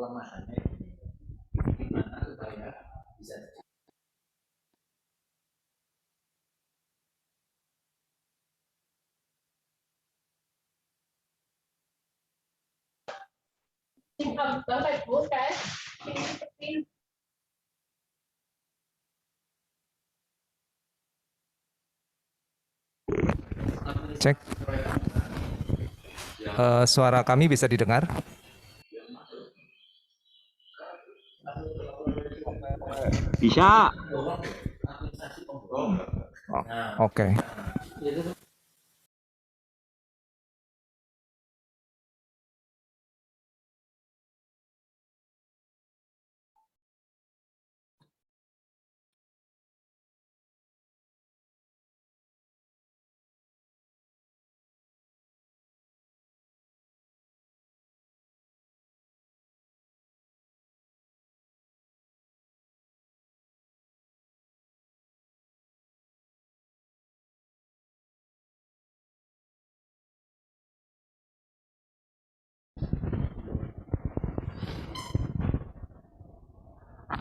kelemahannya gimana supaya bisa Cek. Suara kami bisa didengar? Bisa. Oh, oke.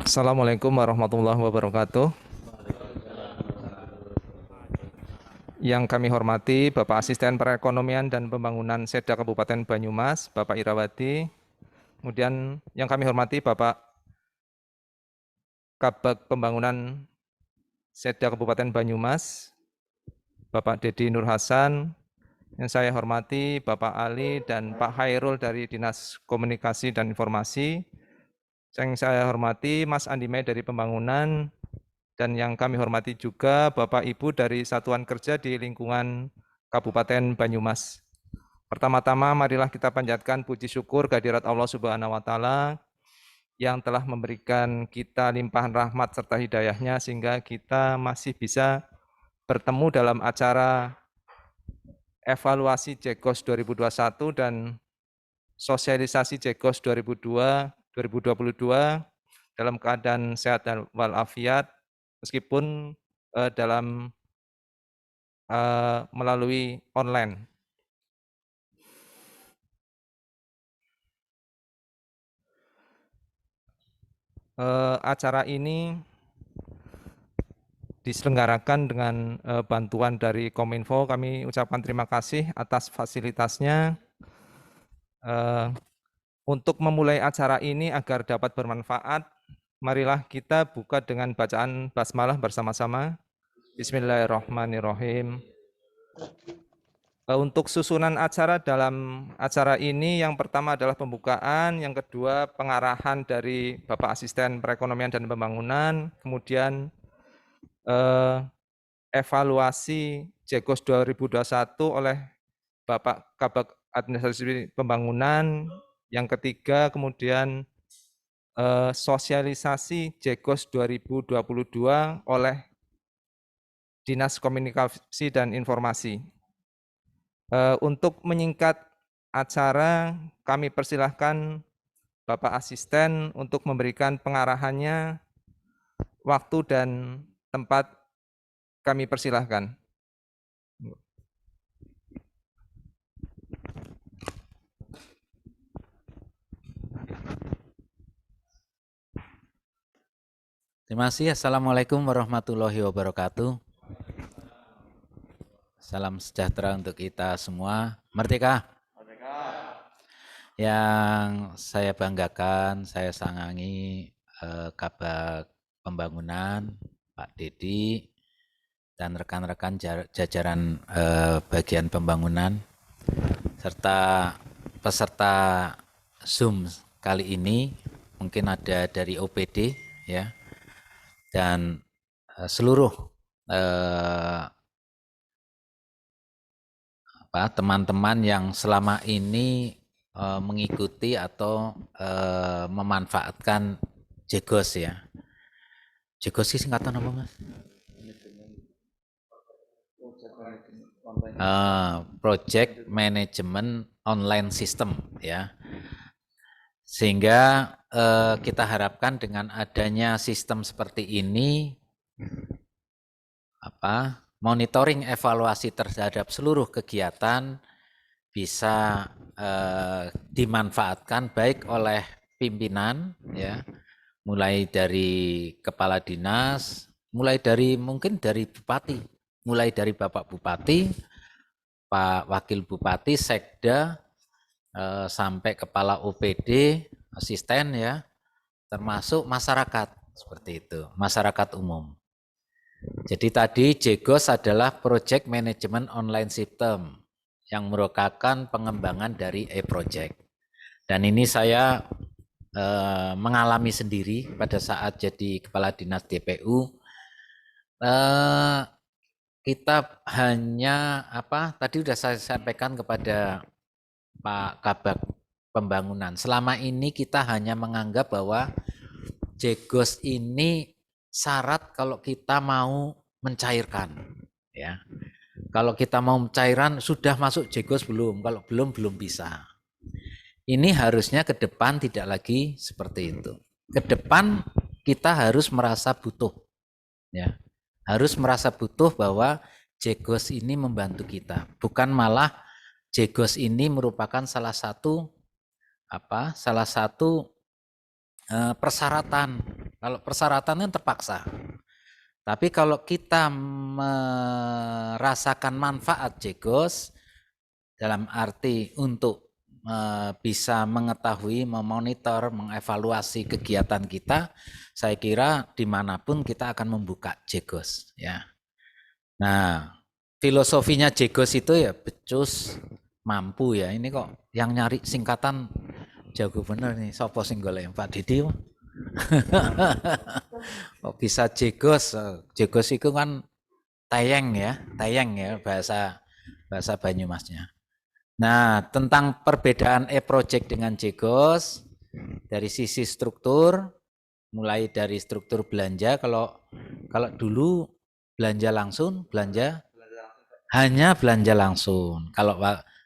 Assalamualaikum warahmatullahi wabarakatuh. Yang kami hormati Bapak Asisten Perekonomian dan Pembangunan Seda Kabupaten Banyumas, Bapak Irawadi. Kemudian yang kami hormati Bapak Kabag Pembangunan Seda Kabupaten Banyumas, Bapak Dedi Nur Hasan. Yang saya hormati Bapak Ali dan Pak Hairul dari Dinas Komunikasi dan Informasi. Yang saya hormati Mas Andi May dari Pembangunan, dan yang kami hormati juga Bapak Ibu dari Satuan Kerja di lingkungan Kabupaten Banyumas. Pertama-tama marilah kita panjatkan puji syukur kehadirat Allah Subhanahu wa Ta'ala yang telah memberikan kita limpahan rahmat serta hidayahnya sehingga kita masih bisa bertemu dalam acara evaluasi JEGOS 2021 dan sosialisasi JEGOS 2022 dalam keadaan sehat dan walafiat, meskipun dalam melalui online. Acara ini diselenggarakan dengan bantuan dari Kominfo. Kami ucapkan terima kasih atas fasilitasnya. Untuk memulai acara ini agar dapat bermanfaat, marilah kita buka dengan bacaan basmalah bersama-sama. Bismillahirrahmanirrahim. Untuk susunan acara dalam acara ini, yang pertama adalah pembukaan, yang kedua pengarahan dari Bapak Asisten Perekonomian dan Pembangunan, kemudian evaluasi JEGOS 2021 oleh Bapak Kabag Administrasi Pembangunan, yang ketiga kemudian sosialisasi JEGOS 2022 oleh Dinas Komunikasi dan Informasi. Untuk menyingkat acara, kami persilahkan Bapak Asisten untuk memberikan pengarahannya. Waktu dan tempat kami persilahkan. Terima kasih. Assalamualaikum warahmatullahi wabarakatuh. Salam sejahtera untuk kita semua. Merdeka. Merdeka. Yang saya banggakan, saya sangangi Kabag Pembangunan, Pak Dedi, dan rekan-rekan jajaran bagian pembangunan, serta peserta Zoom kali ini, mungkin ada dari OPD, ya, dan seluruh teman-teman yang selama ini mengikuti atau memanfaatkan JEGOS, ya. JEGOS itu singkatan apa, Mas? Project Management Online System, ya. Sehingga kita harapkan dengan adanya sistem seperti ini, monitoring evaluasi terhadap seluruh kegiatan bisa dimanfaatkan baik oleh pimpinan ya, mulai dari kepala dinas, mulai dari mungkin dari bupati, mulai dari Bapak Bupati, Pak Wakil Bupati, Sekda, sampai kepala OPD, asisten ya, termasuk masyarakat seperti itu, masyarakat umum. Jadi tadi JGOS adalah Project Management Online System yang merupakan pengembangan dari e-project. Dan ini saya mengalami sendiri pada saat jadi kepala dinas DPU. Kita hanya tadi sudah saya sampaikan kepada Pak Kabak Pembangunan. Selama ini kita hanya menganggap bahwa JGOS ini syarat kalau kita mau mencairkan, ya. Kalau kita mau mencairan sudah masuk JGOS belum? Kalau belum bisa. Ini harusnya ke depan tidak lagi seperti itu. Ke depan kita harus merasa butuh, ya. Harus merasa butuh bahwa JGOS ini membantu kita, bukan malah JGOS ini merupakan salah satu persyaratan. Kalau persyaratan kan terpaksa. Tapi kalau kita merasakan manfaat JGOS dalam arti untuk bisa mengetahui, memonitor, mengevaluasi kegiatan kita, saya kira dimanapun kita akan membuka JGOS. Ya. Nah, filosofinya JGOS itu ya becus, mampu ya. Ini kok yang nyari singkatan jago bener nih, sopo sing golek Pak Didi. Kok bisa JGOS? JGOS itu kan tayang ya bahasa Banyumasnya. Nah, tentang perbedaan e-project dengan JGOS dari sisi struktur, mulai dari struktur belanja, kalau dulu belanja langsung, hanya belanja langsung. Kalau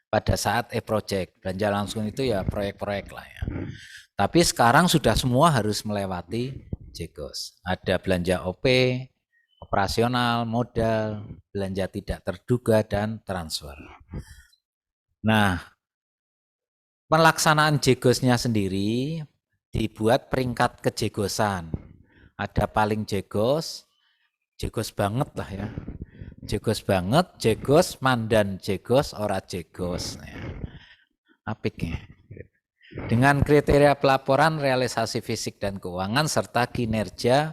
pada saat e-project, belanja langsung itu ya proyek-proyek lah ya. Tapi sekarang sudah semua harus melewati JGOS. Ada belanja OP, operasional, modal, belanja tidak terduga, dan transfer. Nah, pelaksanaan JGOS-nya sendiri dibuat peringkat kejegosan. Ada paling JGOS banget lah ya. JGOS banget, JGOS, mandan JGOS, ora JGOS. Ya. Apik ya. Dengan kriteria pelaporan, realisasi fisik dan keuangan, serta kinerja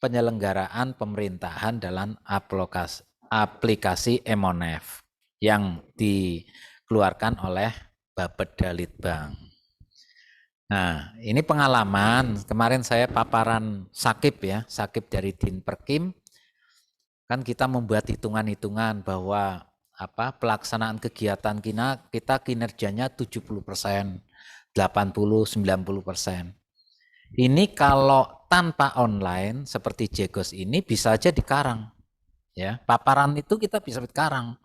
penyelenggaraan pemerintahan dalam aplikasi Emonef yang dikeluarkan oleh Bapeda Litbang. Nah, ini pengalaman. Kemarin saya paparan Sakip ya, Sakip dari Dinperkim. Kan kita membuat hitungan-hitungan bahwa pelaksanaan kegiatan kita kinerjanya 70%, 80, 90%. Ini kalau tanpa online seperti JGOS ini bisa aja dikarang. Ya, paparan itu kita bisa dikarang.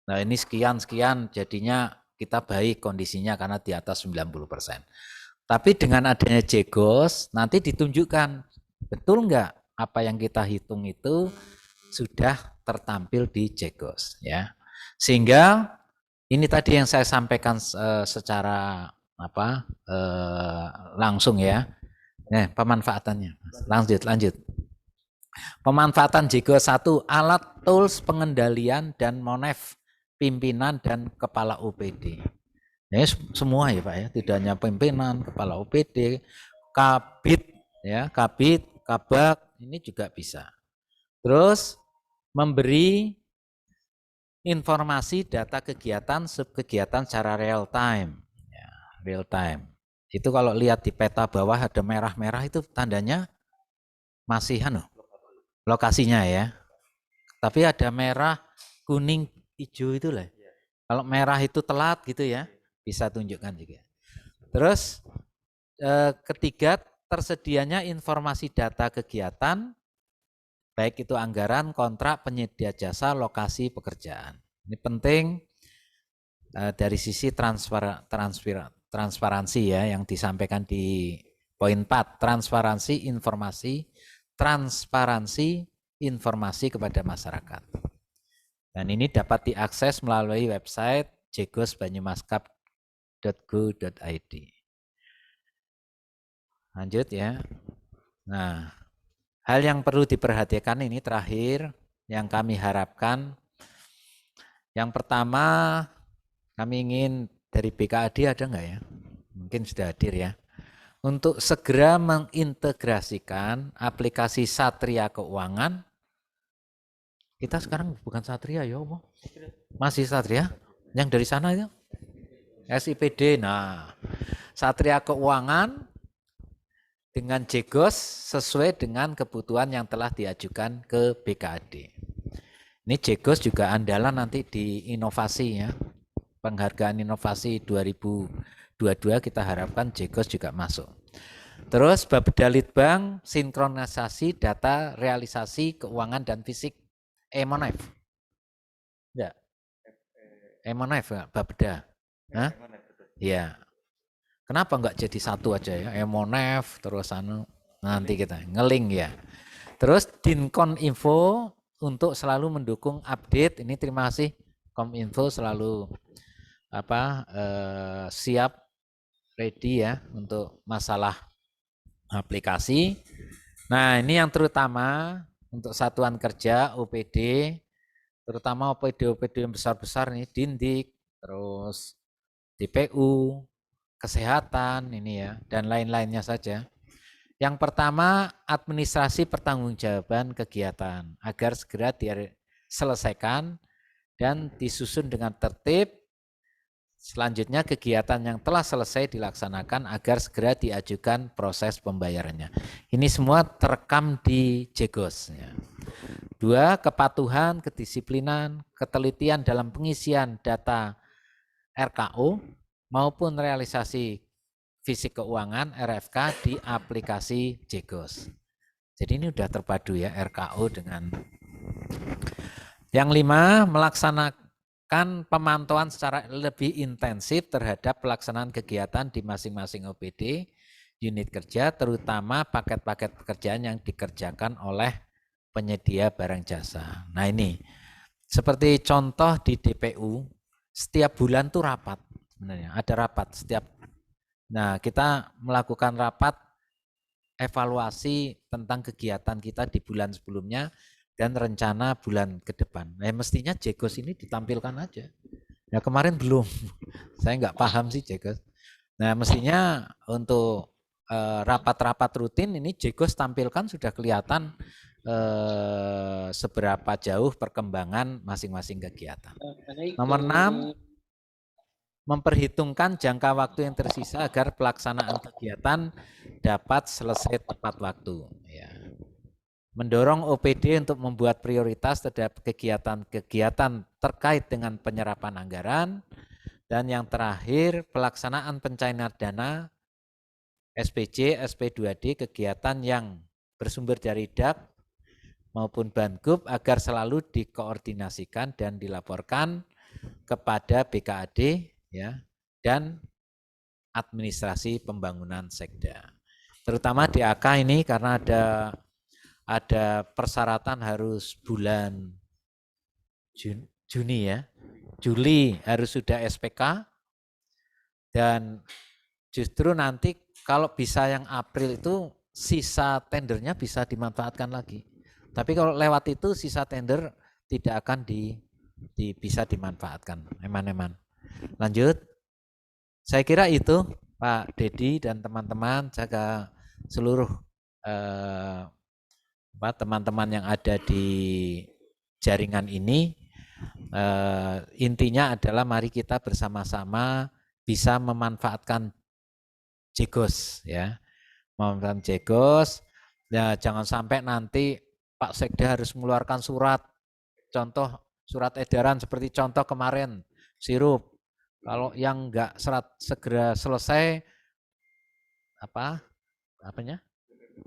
Nah, ini sekian jadinya kita baik kondisinya karena di atas 90%. Tapi dengan adanya JGOS nanti ditunjukkan betul enggak apa yang kita hitung itu sudah tertampil di JGOS ya. Sehingga ini tadi yang saya sampaikan secara langsung ya. Nah, pemanfaatannya. Lanjut. Pemanfaatan JGOS 1, alat tools pengendalian dan monef pimpinan dan kepala OPD. Ya, semua ya Pak ya, tidak hanya pimpinan, kepala OPD, kabit ya, kabak, ini juga bisa. Terus memberi informasi data kegiatan, subkegiatan secara real time. Ya, real time. Itu kalau lihat di peta bawah ada merah-merah itu tandanya masih lokasinya ya. Tapi ada merah, kuning, hijau itu lah. Kalau merah itu telat gitu ya, bisa tunjukkan juga. Terus ketiga, tersedianya informasi data kegiatan, baik itu anggaran, kontrak, penyedia jasa, lokasi pekerjaan. Ini penting dari sisi transparansi ya yang disampaikan di poin 4, transparansi informasi kepada masyarakat. Dan ini dapat diakses melalui website jegosbanyumaskap.go.id. Lanjut ya. Nah, hal yang perlu diperhatikan ini terakhir yang kami harapkan. Yang pertama, kami ingin dari BKAD ada enggak ya? Mungkin sudah hadir ya. Untuk segera mengintegrasikan aplikasi Satria Keuangan. Kita sekarang bukan Satria ya, Allah. Masih Satria? Yang dari sana itu? SIPD. Nah, Satria Keuangan dengan Jegos sesuai dengan kebutuhan yang telah diajukan ke BKAD. Ini Jegos juga andalan nanti di inovasi ya. Penghargaan inovasi 2022 kita harapkan Jegos juga masuk. Terus Bapeda Litbang sinkronisasi data realisasi keuangan dan fisik Emonef. Enggak. Emonef enggak Bapeda? Hah? Iya. Kenapa enggak jadi satu aja ya? Emonef terus nanti kita ngeling ya. Terus Dinkon Info untuk selalu mendukung update. Ini terima kasih Kominfo selalu siap ready ya untuk masalah aplikasi. Nah, ini yang terutama untuk satuan kerja OPD, terutama OPD yang besar-besar nih, Dindik, terus DPU, kesehatan ini ya, dan lain-lainnya saja. Yang pertama, administrasi pertanggungjawaban kegiatan agar segera diselesaikan dan disusun dengan tertib. Selanjutnya kegiatan yang telah selesai dilaksanakan agar segera diajukan proses pembayarannya. Ini semua terekam di Jegos. 2. Kepatuhan, kedisiplinan, ketelitian dalam pengisian data RKO maupun realisasi fisik keuangan RFK di aplikasi Jegos. Jadi ini sudah terpadu ya RKO dengan. Yang 5, melaksanakan pemantauan secara lebih intensif terhadap pelaksanaan kegiatan di masing-masing OPD, unit kerja, terutama paket-paket pekerjaan yang dikerjakan oleh penyedia barang jasa. Nah ini, seperti contoh di DPU, setiap bulan tuh rapat, sebenarnya ada rapat setiap. Nah kita melakukan rapat evaluasi tentang kegiatan kita di bulan sebelumnya, dan rencana bulan ke depan. Nah, mestinya Jegos ini ditampilkan aja. Ya kemarin belum, saya nggak paham sih Jegos. Nah mestinya untuk rapat-rapat rutin ini Jegos tampilkan sudah kelihatan seberapa jauh perkembangan masing-masing kegiatan. Nomor 6, memperhitungkan jangka waktu yang tersisa agar pelaksanaan kegiatan dapat selesai tepat waktu. Ya. Mendorong OPD untuk membuat prioritas terhadap kegiatan-kegiatan terkait dengan penyerapan anggaran. Dan yang terakhir, pelaksanaan pencairan dana SPJ, SP2D, kegiatan yang bersumber dari DAK maupun Bangup agar selalu dikoordinasikan dan dilaporkan kepada BKAD ya, dan administrasi pembangunan Sekda. Terutama DAK ini karena ada persyaratan harus bulan Juni ya, Juli harus sudah SPK, dan justru nanti kalau bisa yang April itu sisa tendernya bisa dimanfaatkan lagi. Tapi kalau lewat itu sisa tender tidak akan bisa dimanfaatkan. Eman-eman. Lanjut. Saya kira itu Pak Dedi dan teman-teman, jaga seluruh teman-teman yang ada di jaringan ini, intinya adalah mari kita bersama-sama bisa memanfaatkan Jegos ya, memanfaatkan Jegos. Ya jangan sampai nanti Pak Sekda harus mengeluarkan surat, contoh surat edaran seperti contoh kemarin sirup. Kalau yang enggak segera selesai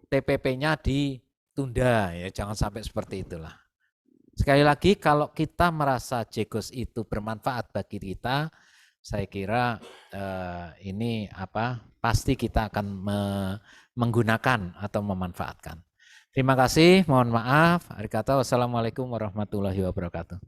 TPP-nya ditunda ya, jangan sampai seperti itulah. Sekali lagi kalau kita merasa Jegos itu bermanfaat bagi kita, saya kira ini pasti kita akan menggunakan atau memanfaatkan. Terima kasih, mohon maaf. Arigatou, wassalamualaikum warahmatullahi wabarakatuh.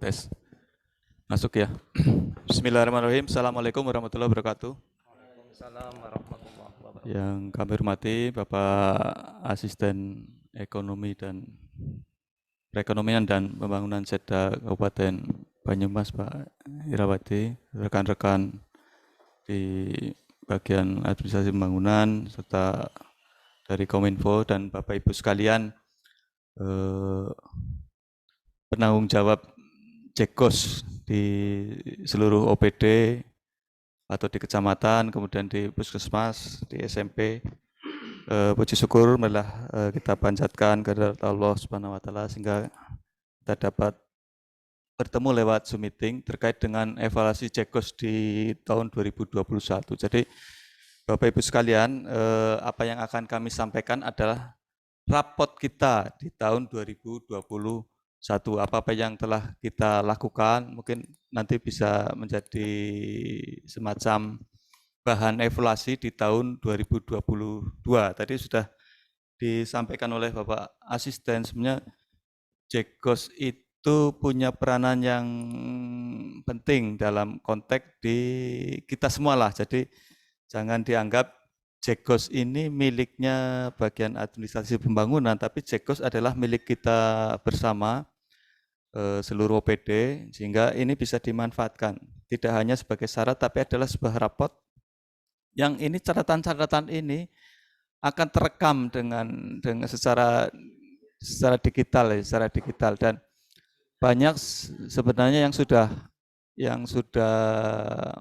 tes. Masuk ya. Bismillahirrahmanirrahim. Assalamualaikum warahmatullahi wabarakatuh. Waalaikumsalam warahmatullahi wabarakatuh. Yang kami hormati Bapak Asisten Ekonomi dan Perekonomian dan Pembangunan Setda Kabupaten Banyumas, Pak Irawadi, rekan-rekan di bagian administrasi pembangunan, serta dari Kominfo dan Bapak Ibu sekalian, penanggung jawab Jekos di seluruh OPD atau di kecamatan, kemudian di puskesmas, di SMP. Puji syukur malah kita panjatkan kehadirat Allah Subhanahu wa taala sehingga kita dapat bertemu lewat Zoom meeting terkait dengan evaluasi Jekos di tahun 2021. Jadi Bapak Ibu sekalian, apa yang akan kami sampaikan adalah rapot kita di tahun 2021. Apa-apa yang telah kita lakukan mungkin nanti bisa menjadi semacam bahan evaluasi di tahun 2022. Tadi sudah disampaikan oleh Bapak Asisten, sebenarnya Jekos itu punya peranan yang penting dalam konteks di kita semua lah. Jadi jangan dianggap Jekos ini miliknya bagian administrasi pembangunan, tapi Jekos adalah milik kita bersama seluruh OPD, sehingga ini bisa dimanfaatkan. Tidak hanya sebagai syarat, tapi adalah sebuah rapot yang ini catatan-catatan ini akan terekam dengan secara digital, dan banyak sebenarnya yang sudah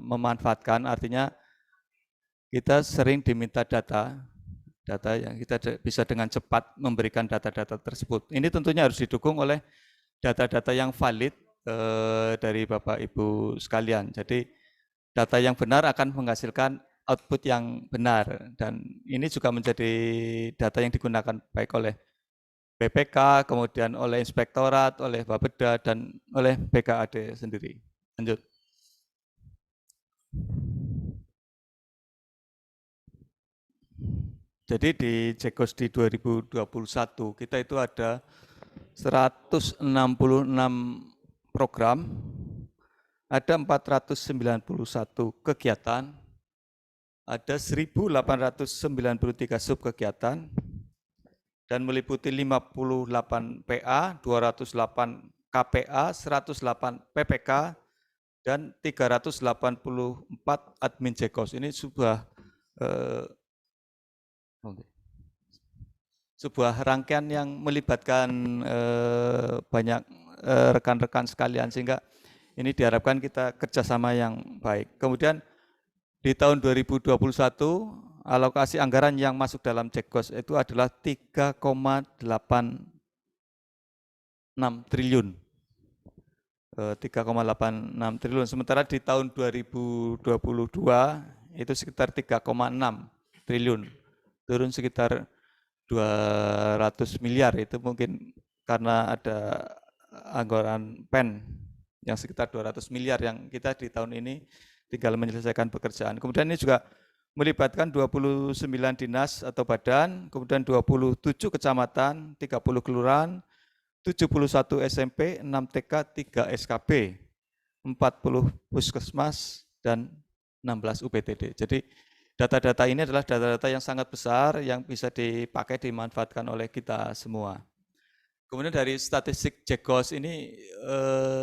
memanfaatkan. Artinya kita sering diminta data yang kita bisa dengan cepat memberikan data-data tersebut. Ini tentunya harus didukung oleh data-data yang valid dari Bapak Ibu sekalian. Jadi data yang benar akan menghasilkan output yang benar, dan ini juga menjadi data yang digunakan baik oleh BPK, kemudian oleh Inspektorat, oleh Bapeda, dan oleh BKAD sendiri. Lanjut. Jadi di Jekos di 2021 kita itu ada 166 program, ada 491 kegiatan, ada 1.893 subkegiatan, dan meliputi 58 PA, 208 KPA, 108 PPK, dan 384 admin Jekos. Ini sebuah rangkaian yang melibatkan banyak rekan-rekan sekalian, sehingga ini diharapkan kita kerjasama yang baik. Kemudian di tahun 2021 alokasi anggaran yang masuk dalam Jekos itu adalah 3,86 triliun. 3,86 triliun. Sementara di tahun 2022 itu sekitar 3,6 triliun. Turun sekitar 200 miliar, itu mungkin karena ada anggaran PEN yang sekitar 200 miliar yang kita di tahun ini tinggal menyelesaikan pekerjaan. Kemudian ini juga melibatkan 29 dinas atau badan, kemudian 27 kecamatan, 30 kelurahan, 71 SMP, 6 TK, 3 SKB, 40 puskesmas, dan 16 UPTD. Jadi data-data ini adalah data-data yang sangat besar yang bisa dipakai, dimanfaatkan oleh kita semua. Kemudian dari statistik Jekos ini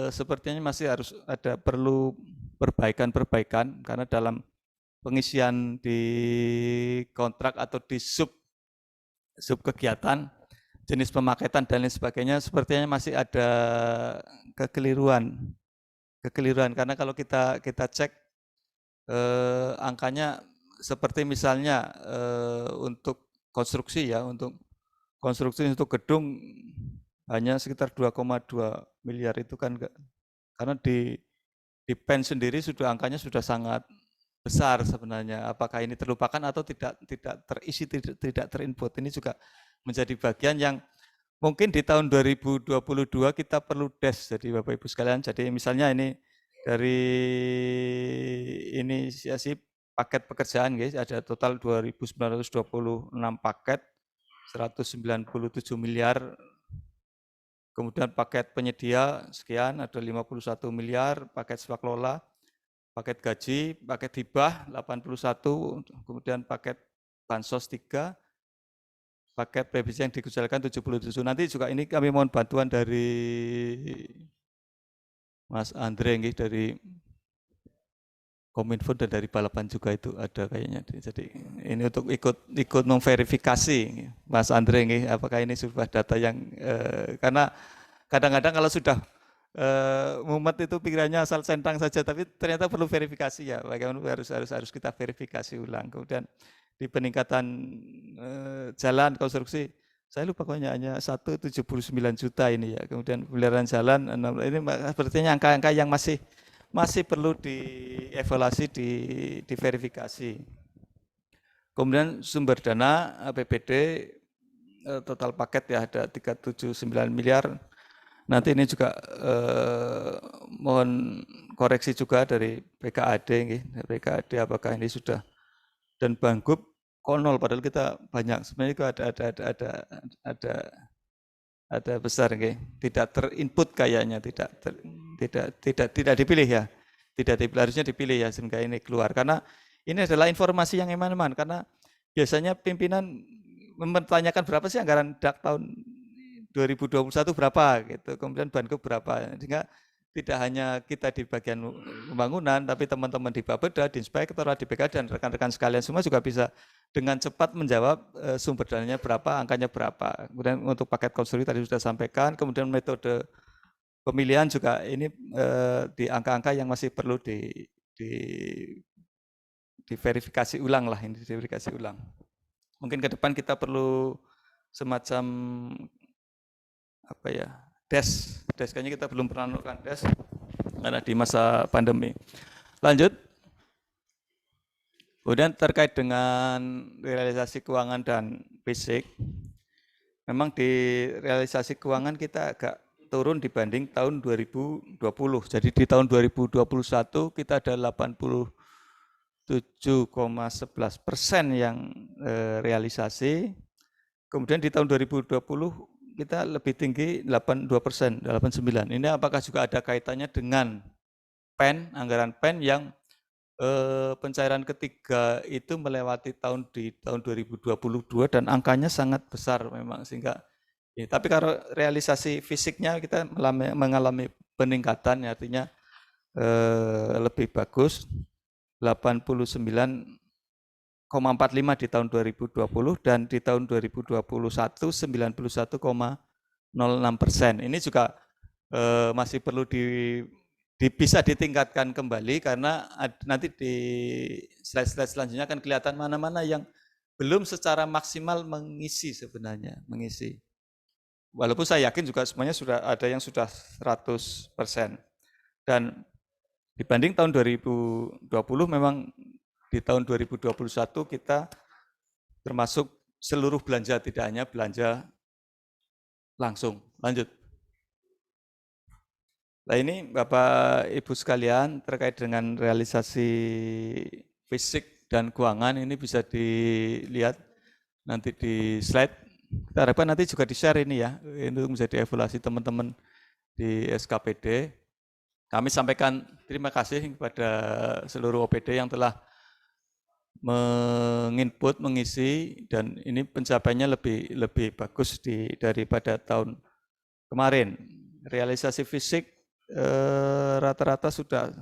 sepertinya masih harus ada perlu perbaikan, karena dalam pengisian di kontrak atau di sub kegiatan, jenis pemaketan dan lain sebagainya, sepertinya masih ada kekeliruan, karena kalau kita cek angkanya seperti misalnya untuk konstruksi ya, untuk gedung hanya sekitar 2,2 miliar, itu kan enggak, karena di PEN sendiri angkanya sudah sangat besar sebenarnya. Apakah ini terlupakan atau tidak terisi, tidak terinput? Ini juga menjadi bagian yang mungkin di tahun 2022 kita perlu Jadi Bapak Ibu sekalian, jadi misalnya ini dari inisiasi paket pekerjaan guys, ada total 2.926 paket, 197 miliar Kemudian paket penyedia sekian, ada 51 miliar, paket swaklola, paket gaji, paket hibah 81, kemudian paket bansos 3, paket revisi yang dikecualikan 77. Nanti juga ini kami mohon bantuan dari Mas Andre dari Kominfo dan dari Balapan juga itu ada kayaknya. Jadi ini untuk ikut memverifikasi Mas Andre apakah ini sebuah data yang karena kadang-kadang kalau sudah mumet itu pikirannya asal centang saja, tapi ternyata perlu verifikasi ya. Bagaimana harus kita verifikasi ulang. Kemudian di peningkatan jalan konstruksi, saya lupa pokoknya hanya 179 juta ini ya. Kemudian pemeliharaan jalan, ini sepertinya angka-angka yang masih perlu dievaluasi, diverifikasi. Kemudian sumber dana APBD total paket ya ada 379 miliar. Nanti ini juga mohon koreksi juga dari PKAD, PKAD apakah ini sudah, dan Banggup nol padahal kita banyak sebenarnya itu ada besar, tidak terinput kayaknya, tidak dipilih ya, harusnya dipilih ya sehingga ini keluar, karena ini adalah informasi yang eman-eman, karena biasanya pimpinan mempertanyakan berapa sih anggaran DAK tahun 2021 berapa gitu, kemudian Banggup berapa, sehingga tidak hanya kita di bagian pembangunan, tapi teman-teman di Bapeda, di Inspektorat, di BK dan rekan-rekan sekalian semua juga bisa dengan cepat menjawab sumber dananya berapa, angkanya berapa. Kemudian untuk paket konstruksi tadi sudah sampaikan, kemudian metode pemilihan juga ini di angka-angka yang masih perlu diverifikasi ulang lah, ini diverifikasi ulang. Mungkin ke depan kita perlu semacam apa ya, des kayaknya kita belum pernah melakukan des karena di masa pandemi. Lanjut. Kemudian terkait dengan realisasi keuangan dan fisik, memang di realisasi keuangan kita agak turun dibanding tahun 2020. Jadi di tahun 2021 kita ada 87,11% yang realisasi. Kemudian di tahun 2020 kita lebih tinggi 82%, 89%. Ini apakah juga ada kaitannya dengan PEN, anggaran PEN yang pencairan ketiga itu melewati di tahun 2022 dan angkanya sangat besar memang, sehingga ya, tapi kalau realisasi fisiknya kita mengalami peningkatan, artinya lebih bagus, 89,45 di tahun 2020 dan di tahun 2021 91,06%. Ini juga masih perlu bisa ditingkatkan kembali, karena nanti di slide-slide selanjutnya akan kelihatan mana-mana yang belum secara maksimal mengisi sebenarnya, Walaupun saya yakin juga semuanya sudah ada yang sudah 100%. Dan dibanding tahun 2020 memang di tahun 2021 kita termasuk seluruh belanja, tidak hanya belanja langsung. Lanjut. Nah ini Bapak Ibu sekalian, terkait dengan realisasi fisik dan keuangan ini bisa dilihat nanti di slide. Kita harapkan nanti juga di-share ini ya, ini bisa dievaluasi teman-teman di SKPD. Kami sampaikan terima kasih kepada seluruh OPD yang telah menginput, mengisi, dan ini pencapaiannya lebih bagus daripada tahun kemarin. Realisasi fisik rata-rata sudah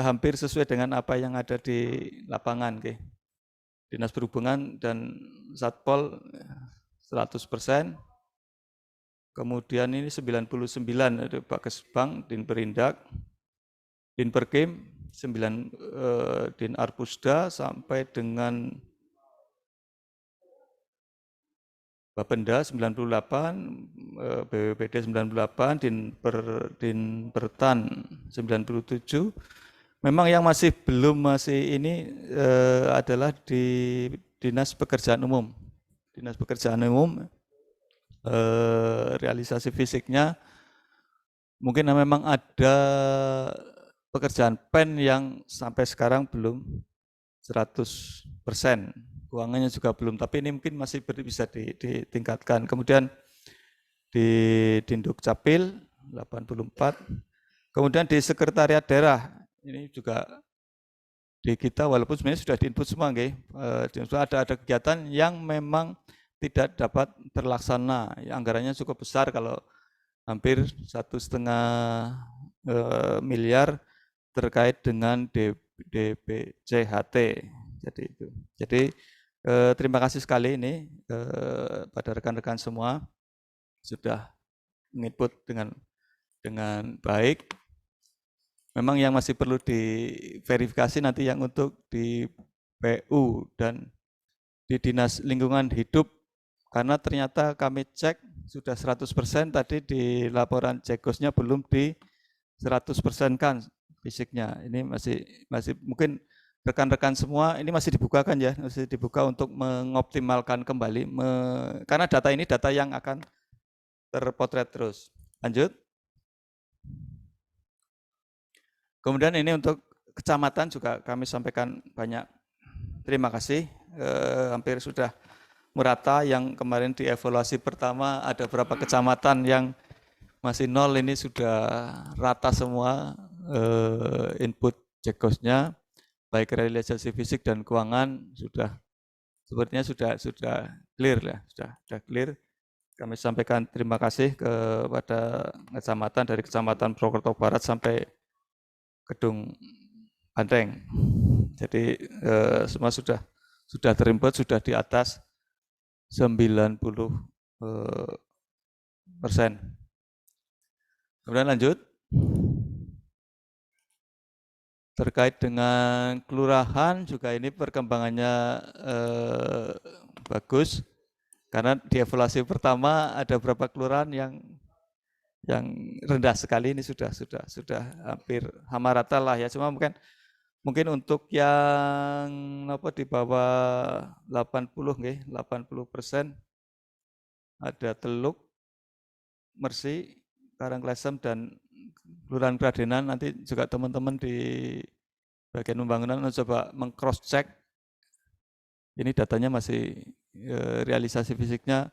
hampir sesuai dengan apa yang ada di lapangan. Dinas Perhubungan dan Satpol 100%. Kemudian ini 99 ada Pak Kesbang, Dinperindak, Dinperkim, 9 Din Arpusda sampai dengan Bapenda 98, BPBD 98, Dinpertan 97. Memang yang masih ini adalah di Dinas Pekerjaan Umum. Dinas Pekerjaan Umum realisasi fisiknya mungkin memang ada pekerjaan PEN yang sampai sekarang belum 100%. Keuangannya juga belum, tapi ini mungkin masih bisa ditingkatkan. Kemudian di Dinduk Capil 84. Kemudian di sekretariat daerah ini juga di kita walaupun sebenarnya sudah diinput semua nggih, ada kegiatan yang memang tidak dapat terlaksana. Anggarannya cukup besar kalau hampir 1,5 miliar terkait dengan DPCHT. Jadi itu. Jadi terima kasih sekali ini pada rekan-rekan semua sudah menginput dengan baik. Memang yang masih perlu diverifikasi nanti yang untuk di PU dan di Dinas Lingkungan Hidup, karena ternyata kami cek sudah 100%, tadi di laporan Jegosnya belum di 100% kan fisiknya. Ini masih mungkin rekan-rekan semua ini masih dibukakan ya, masih dibuka untuk mengoptimalkan kembali, karena data ini data yang akan terpotret terus. Lanjut. Kemudian ini untuk kecamatan juga kami sampaikan banyak terima kasih, hampir sudah merata. Yang kemarin dievaluasi pertama ada beberapa kecamatan yang masih nol, ini sudah rata semua input Jegosnya, baik realisasi fisik dan keuangan sepertinya sudah clear ya, sudah clear. Kami sampaikan terima kasih kepada kecamatan dari Kecamatan Purwokerto Barat sampai Kedung Banteng. Jadi semua sudah terinput, sudah di atas 90%. Kemudian lanjut. Terkait dengan kelurahan juga ini perkembangannya bagus, karena di evaluasi pertama ada beberapa kelurahan yang rendah sekali, ini sudah hampir sama rata lah ya. Cuma mungkin untuk yang di bawah 80% ada Teluk, Mersi, Karangklesem dan Kelurahan Kradenan. Nanti juga teman-teman di bagian pembangunan coba meng-cross check. Ini datanya masih realisasi fisiknya,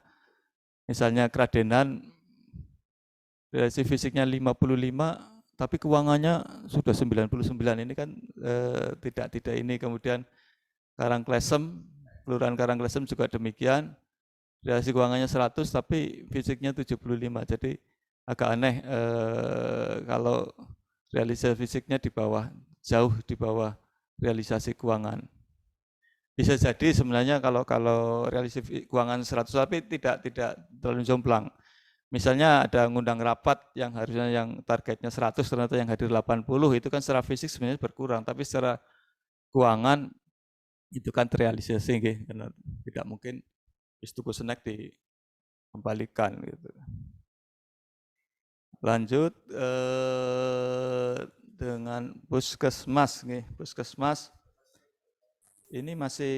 misalnya Kradenan realisasi fisiknya 55, tapi keuangannya sudah 99. Ini kan tidak ini. Kemudian Karangklesem, Kelurahan Karangklesem juga demikian, realisasi keuangannya 100 tapi fisiknya 75. Jadi agak aneh kalau realisasi fisiknya jauh di bawah realisasi keuangan. Bisa jadi sebenarnya kalau realisasi keuangan 100 tapi tidak terlalu jomplang. Misalnya ada ngundang rapat yang harusnya yang targetnya 100, ternyata yang hadir 80, itu kan secara fisik sebenarnya berkurang, tapi secara keuangan itu kan terrealisasi, karena tidak mungkin istuku senek dikembalikan gitu. Lanjut dengan Puskesmas, Puskesmas ini masih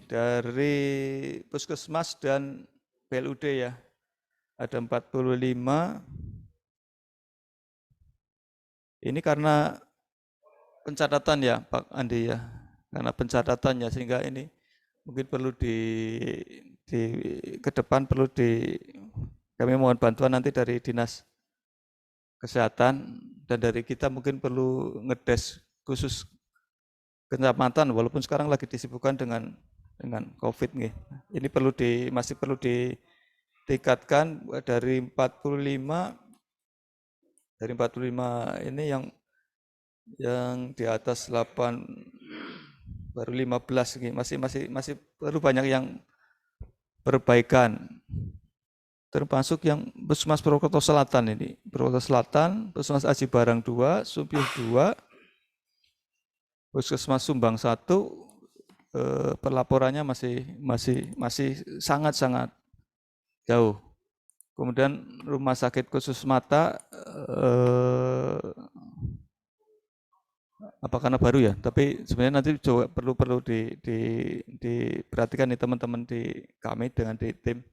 dari Puskesmas dan PLUD ya. Ada 45. Ini karena pencatatan ya Pak Andi ya. Karena pencatatan ya, sehingga ini mungkin perlu ke depan perlu kami mohon bantuan nanti dari Dinas Kesehatan dan dari kita mungkin perlu ngedes khusus kecamatan, walaupun sekarang lagi disibukkan dengan COVID nih. Ini masih perlu ditingkatkan dari 45 ini yang di atas 8 baru 15 nih. Masih perlu banyak yang perbaikan. Termasuk yang Puskesmas Purwokerto Selatan ini. Purwokerto Selatan, Puskesmas Aji Barang 2, Supiuh 2, Puskesmas Sumbang 1, pelaporannya masih sangat jauh. Kemudian rumah sakit khusus mata, apa karena baru ya? Tapi sebenarnya nanti coba perlu diperhatikan nih teman-teman di kami dengan di tim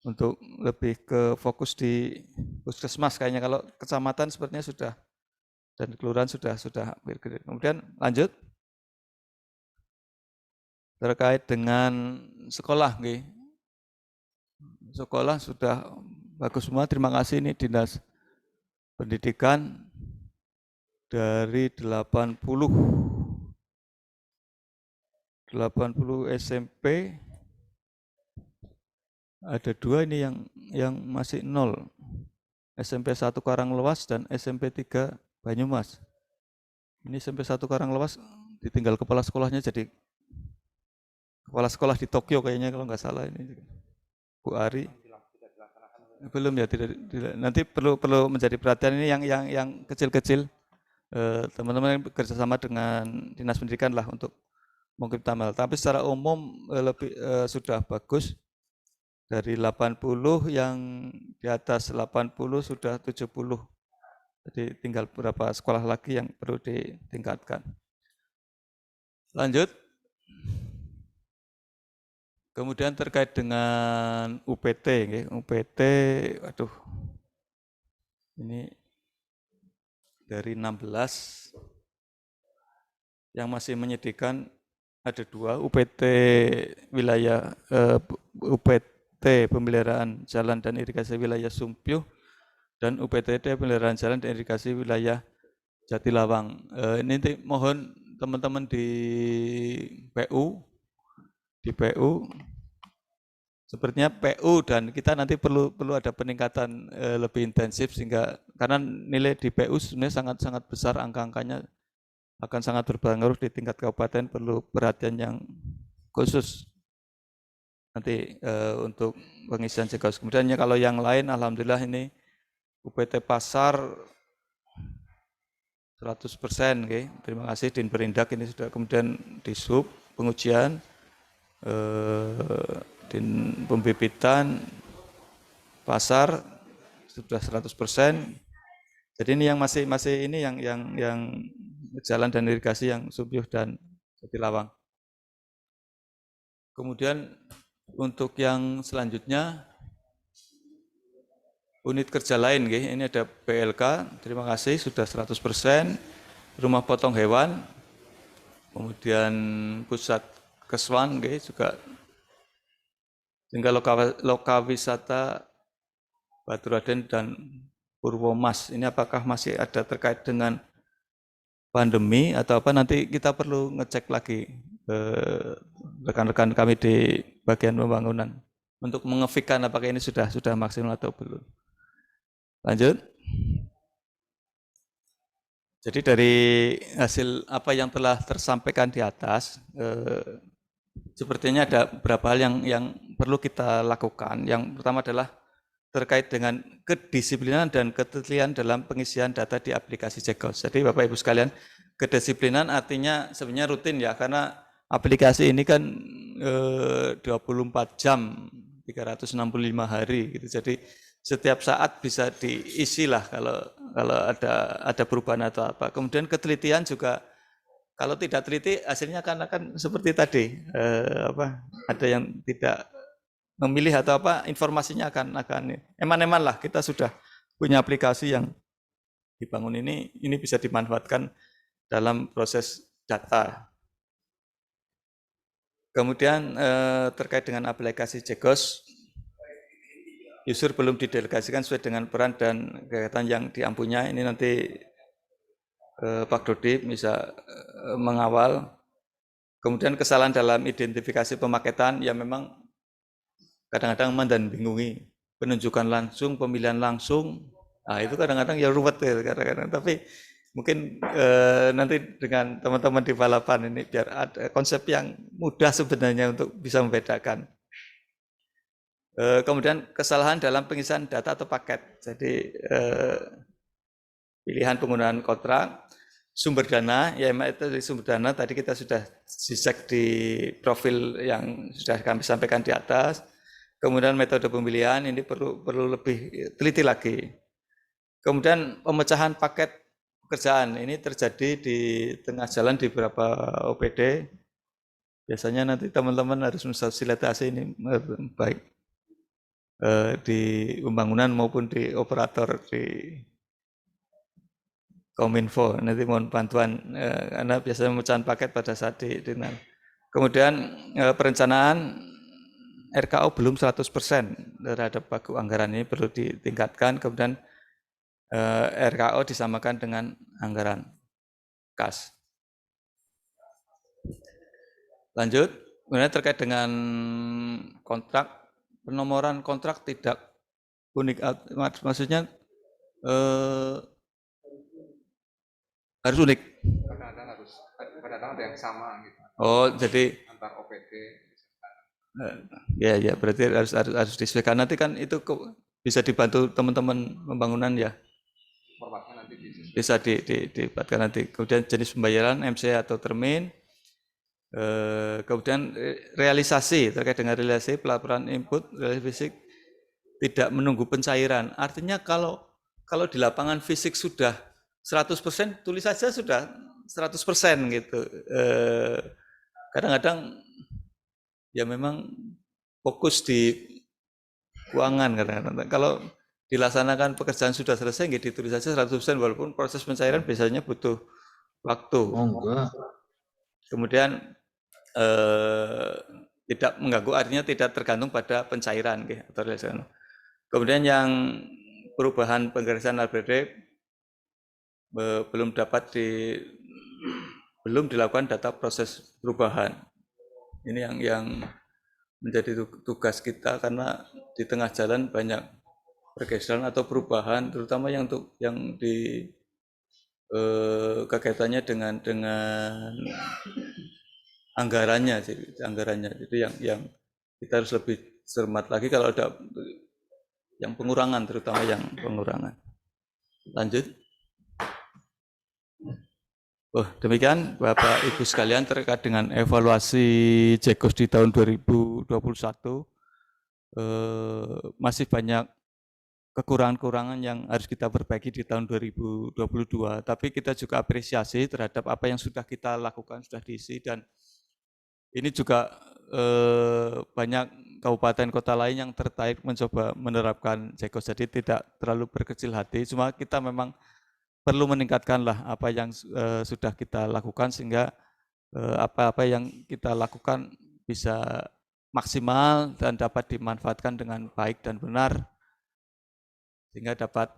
untuk lebih ke fokus di Puskesmas. Kayaknya kalau kecamatan sepertinya sudah dan kelurahan sudah hampir. Kemudian lanjut terkait dengan sekolah, sekolah sudah bagus semua. Terima kasih ini Dinas Pendidikan dari 80 SMP ada 2 ini yang masih 0. SMP 1 Karanglewas dan SMP 3 Banyumas. Ini SMP 1 Karanglewas ditinggal kepala sekolahnya jadi kepala sekolah di Tokyo kayaknya kalau nggak salah ini. Bu Ari. Belum ya, tidak. Nanti perlu menjadi perhatian ini yang kecil-kecil. Teman-teman bekerjasama dengan Dinas Pendidikan lah untuk mungkin tambah. Tapi secara umum lebih sudah bagus. Dari 80 yang di atas 80 sudah 70. Jadi tinggal beberapa sekolah lagi yang perlu ditingkatkan. Lanjut. Kemudian terkait dengan UPT, UPT, waduh, ini dari 16 yang masih menyedihkan ada 2, UPT wilayah UPT pemeliharaan jalan dan irigasi wilayah Sumpyuh dan UPTD pemeliharaan jalan dan irigasi wilayah Jatilawang. Ini mohon teman-teman di PU sepertinya PU dan kita nanti perlu ada peningkatan lebih intensif sehingga karena nilai di PU sebenarnya sangat besar, angka-angkanya akan sangat berpengaruh di tingkat kabupaten, perlu perhatian yang khusus nanti untuk pengisian Jegos. Kemudian kalau yang lain alhamdulillah ini UPT Pasar 100%, okay. Terima kasih Dinperindak ini sudah, kemudian di sub pengujian, din pembibitan pasar sudah 100%. Jadi ini yang masih ini yang jalan dan irigasi yang Sumpyuh dan Jatilawang. Kemudian untuk yang selanjutnya unit kerja lain, ini ada PLK, terima kasih sudah 100%, rumah potong hewan, kemudian pusat Keswan juga, sehingga loka wisata Batu Raden dan Purwomas. Ini apakah masih ada terkait dengan pandemi atau apa, nanti kita perlu ngecek lagi rekan-rekan kami di bagian pembangunan untuk mengefikkan apakah ini sudah maksimal atau belum. Lanjut. Jadi dari hasil apa yang telah tersampaikan di atas, sepertinya ada beberapa hal yang perlu kita lakukan. Yang pertama adalah terkait dengan kedisiplinan dan ketelitian dalam pengisian data di aplikasi Jegos. Jadi Bapak Ibu sekalian, kedisiplinan artinya sebenarnya rutin ya, karena aplikasi ini kan 24 jam, 365 hari gitu. Jadi setiap saat bisa diisi lah kalau ada perubahan atau apa. Kemudian ketelitian juga, kalau tidak teliti hasilnya akan seperti tadi, ada yang tidak memilih atau apa, informasinya akan eman-eman lah. Kita sudah punya aplikasi yang dibangun ini bisa dimanfaatkan dalam proses data. Kemudian terkait dengan aplikasi Jegos, user belum didelegasikan sesuai dengan peran dan kegiatan yang diampunya. Ini nanti Pak Dodi bisa mengawal. Kemudian kesalahan dalam identifikasi pemaketan, ya memang kadang-kadang membingungi, penunjukan langsung, pemilihan langsung, nah itu kadang-kadang ya ruwet ya kadang-kadang. Tapi mungkin nanti dengan teman-teman di Balapan ini biar ada konsep yang mudah sebenarnya untuk bisa membedakan. Kemudian kesalahan dalam pengisian data atau paket. Jadi pilihan penggunaan kontrak, sumber dana, ya itu dari sumber dana tadi kita sudah cek di profil yang sudah kami sampaikan di atas. Kemudian metode pemilihan ini perlu lebih teliti lagi. Kemudian pemecahan paket pekerjaan ini terjadi di tengah jalan di beberapa OPD. Biasanya nanti teman-teman harus memfasilitasi ini baik di pembangunan maupun di operator di Kominfo. Nanti mohon bantuan karena biasanya pemecahan paket pada saat dengan. Kemudian perencanaan RKO belum 100% terhadap pagu anggaran ini perlu ditingkatkan, kemudian RKO disamakan dengan anggaran kas. Lanjut, kemudian terkait dengan kontrak, penomoran kontrak tidak unik, maksudnya harus unik. Kadang-kadang ada yang sama gitu. Oh, jadi Antar OPD. ya berarti harus disesuaikan. Nanti kan itu bisa dibantu teman-teman pembangunan ya. Formatnya nanti Bisa dibuatkan nanti. Kemudian jenis pembayaran MC atau termin. Kemudian realisasi, terkait dengan realisasi pelaporan input realisasi fisik tidak menunggu pencairan. Artinya kalau di lapangan fisik sudah 100%, tulis saja sudah 100% gitu. Kadang-kadang ya memang fokus di keuangan kadang-kadang. Kalau dilaksanakan pekerjaan sudah selesai, nggak ditulis saja 100%, walaupun proses pencairan biasanya butuh waktu. Oh enggak. Kemudian tidak mengganggu, artinya tidak tergantung pada pencairan. Kemudian yang perubahan penggarisan APBD belum dilakukan data proses perubahan. Ini yang menjadi tugas kita, karena di tengah jalan banyak pergeseran atau perubahan, terutama yang di kaitannya dengan anggarannya. Jadi yang kita harus lebih cermat lagi kalau ada yang pengurangan, terutama yang pengurangan. Lanjut. Demikian Bapak Ibu sekalian terkait dengan evaluasi JEGOS di tahun 2021. Masih banyak kekurangan-kekurangan yang harus kita perbaiki di tahun 2022. Tapi kita juga apresiasi terhadap apa yang sudah kita lakukan, sudah diisi, dan ini juga banyak kabupaten kota lain yang tertarik mencoba menerapkan JEGOS. Jadi tidak terlalu berkecil hati, cuma kita memang perlu meningkatkanlah apa yang sudah kita lakukan, sehingga apa-apa yang kita lakukan bisa maksimal dan dapat dimanfaatkan dengan baik dan benar, sehingga dapat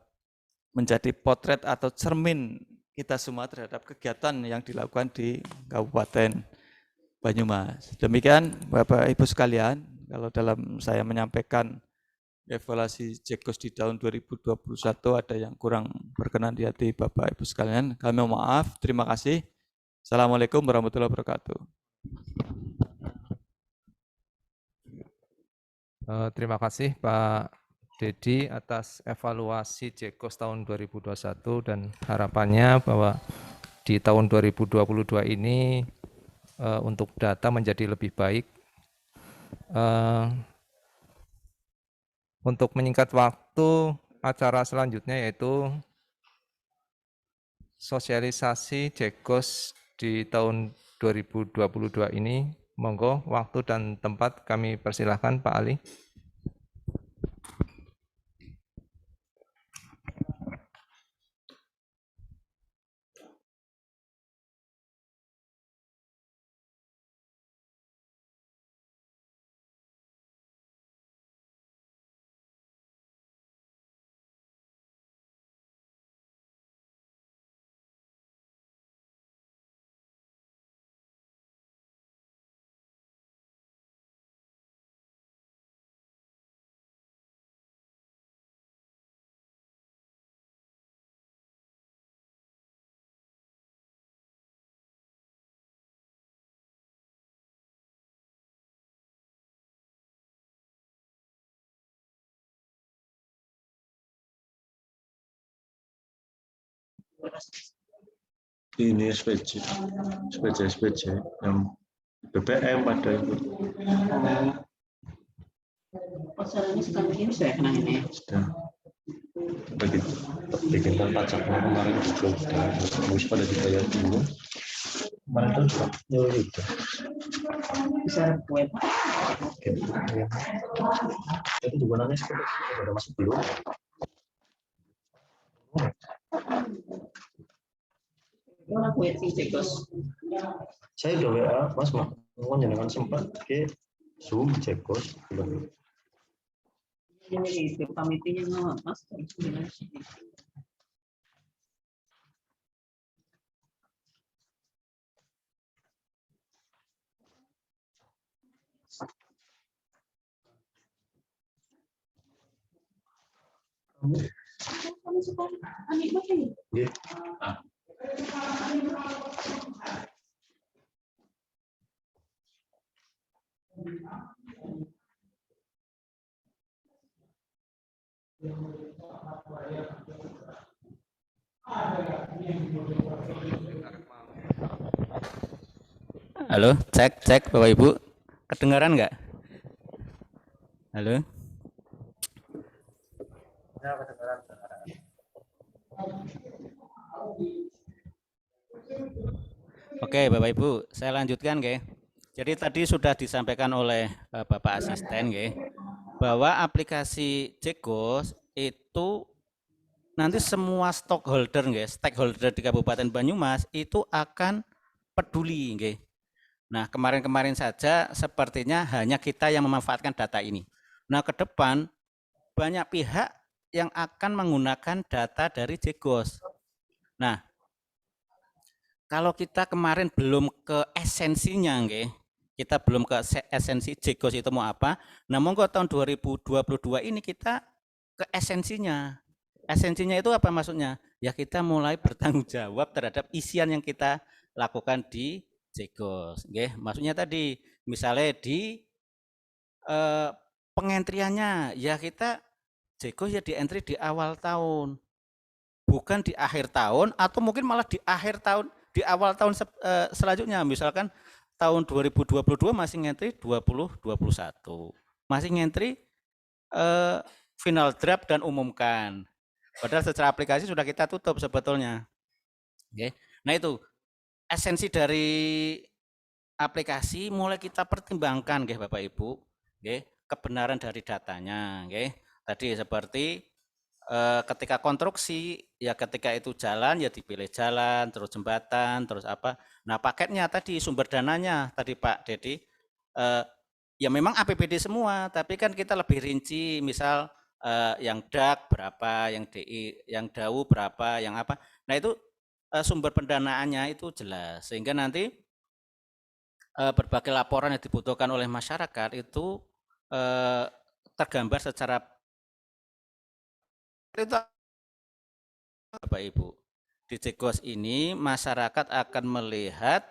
menjadi potret atau cermin kita semua terhadap kegiatan yang dilakukan di Kabupaten Banyumas. Demikian Bapak Ibu sekalian, kalau dalam saya menyampaikan evaluasi JEGOS di tahun 2021 ada yang kurang berkenan di hati Bapak Ibu sekalian, kami mohon maaf. Terima kasih. Assalamualaikum warahmatullahi wabarakatuh. Terima kasih Pak Dedi atas evaluasi JEGOS tahun 2021, dan harapannya bahwa di tahun 2022 ini untuk data menjadi lebih baik. Untuk menyingkat waktu, acara selanjutnya yaitu sosialisasi JEGOS di tahun 2022 ini. Monggo waktu dan tempat kami persilahkan Pak Ali. Ini SPC yang BBM pada itu. Pasarannya sekarang ini saya kena ini. Sudah. Begitu. Bikin pajaknya kemarin juga harus pada dibayar dulu. Kemarin itu juga. Bisa kue. Itu juga nanti sudah masuk belum? Mana kue sih JEGOS? Saya udah WA, Mas, mau jangan sempat. Oke, Zoom, Jekos, Ini pamitinya nggak mas. Kamu suka anik apa ini? Iya. Halo, cek Bapak Ibu, kedengaran nggak? Halo. Oke, Bapak Ibu, saya lanjutkan, nggih. Jadi tadi sudah disampaikan oleh Bapak Asisten, nggih, bahwa aplikasi Jekos itu nanti semua stakeholder, nggih, stakeholder di Kabupaten Banyumas itu akan peduli, nggih. Nah, kemarin-kemarin saja sepertinya hanya kita yang memanfaatkan data ini. Nah, ke depan banyak pihak yang akan menggunakan data dari Jekos. Nah, kalau kita kemarin belum ke esensinya, nggih, kita belum ke esensi Jekos itu mau apa. Nah, monggo tahun 2022 ini kita ke esensinya. Esensinya itu apa maksudnya? Ya kita mulai bertanggung jawab terhadap isian yang kita lakukan di Jekos, nggih. Maksudnya tadi misalnya di pengentriannya ya kita Jekos ya di entry di awal tahun, bukan di akhir tahun atau mungkin malah di akhir tahun, di awal tahun selanjutnya. Misalkan tahun 2022 masih ngentri 2021, masih ngentri final draft dan umumkan. Padahal secara aplikasi sudah kita tutup sebetulnya. Oke. Nah itu esensi dari aplikasi mulai kita pertimbangkan, nggih Bapak Ibu, nggih, kebenaran dari datanya, nggih. Tadi seperti ketika konstruksi ya ketika itu jalan ya dipilih jalan, terus jembatan, terus apa. Nah, paketnya tadi sumber dananya tadi Pak Dedi ya memang APBD semua, tapi kan kita lebih rinci, misal yang DAK berapa, yang DI, yang DAU berapa, yang apa. Nah, itu sumber pendanaannya itu jelas sehingga nanti berbagai laporan yang dibutuhkan oleh masyarakat itu tergambar secara itu. Bapak Ibu, di Jekos ini masyarakat akan melihat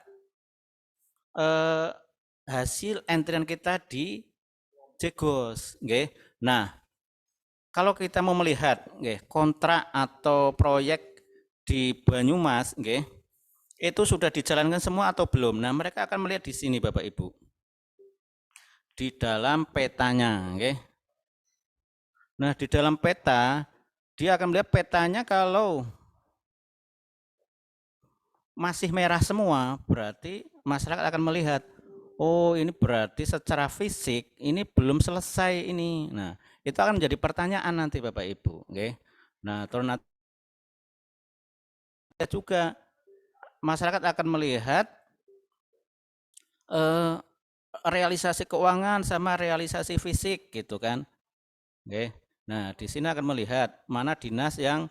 hasil entrian kita di Jekos, nggih. Nah, kalau kita mau melihat nggih kontrak atau proyek di Banyumas, nggih, itu sudah dijalankan semua atau belum? Nah, mereka akan melihat di sini Bapak Ibu. Di dalam petanya, nggih. Nah, di dalam peta dia akan melihat petanya kalau masih merah semua, berarti masyarakat akan melihat, oh ini berarti secara fisik ini belum selesai ini. Nah, itu akan menjadi pertanyaan nanti Bapak Ibu, okay? Nah, terus nanti juga masyarakat akan melihat realisasi keuangan sama realisasi fisik gitu kan, okay? Nah, di sini akan melihat mana dinas yang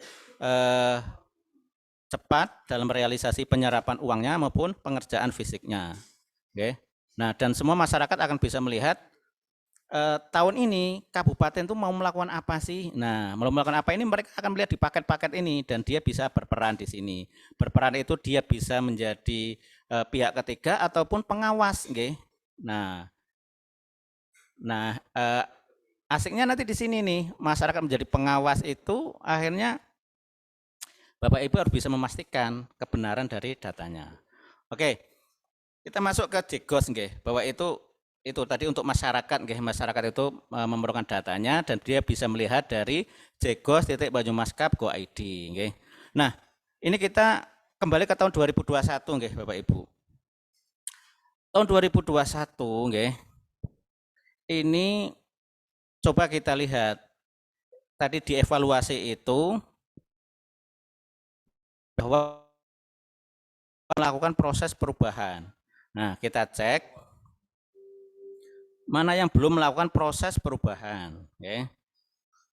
cepat dalam realisasi penyerapan uangnya maupun pengerjaan fisiknya. Oke. Nah, dan semua masyarakat akan bisa melihat tahun ini kabupaten itu mau melakukan apa sih? Nah, mau melakukan apa ini mereka akan melihat di paket-paket ini dan dia bisa berperan di sini. Berperan itu dia bisa menjadi pihak ketiga ataupun pengawas, oke. Nah, asiknya nanti di sini nih, masyarakat menjadi pengawas itu akhirnya Bapak Ibu harus bisa memastikan kebenaran dari datanya. Oke, kita masuk ke Jekos, nggih, bahwa itu tadi untuk masyarakat, nggih, masyarakat itu memerlukan datanya dan dia bisa melihat dari jekos.banyumaskap.go.id, nggih. Nah, ini kita kembali ke tahun 2021, nggih, Bapak Ibu. Tahun 2021, nggih. Ini coba kita lihat tadi dievaluasi itu bahwa melakukan proses perubahan. Nah, kita cek mana yang belum melakukan proses perubahan. Okay.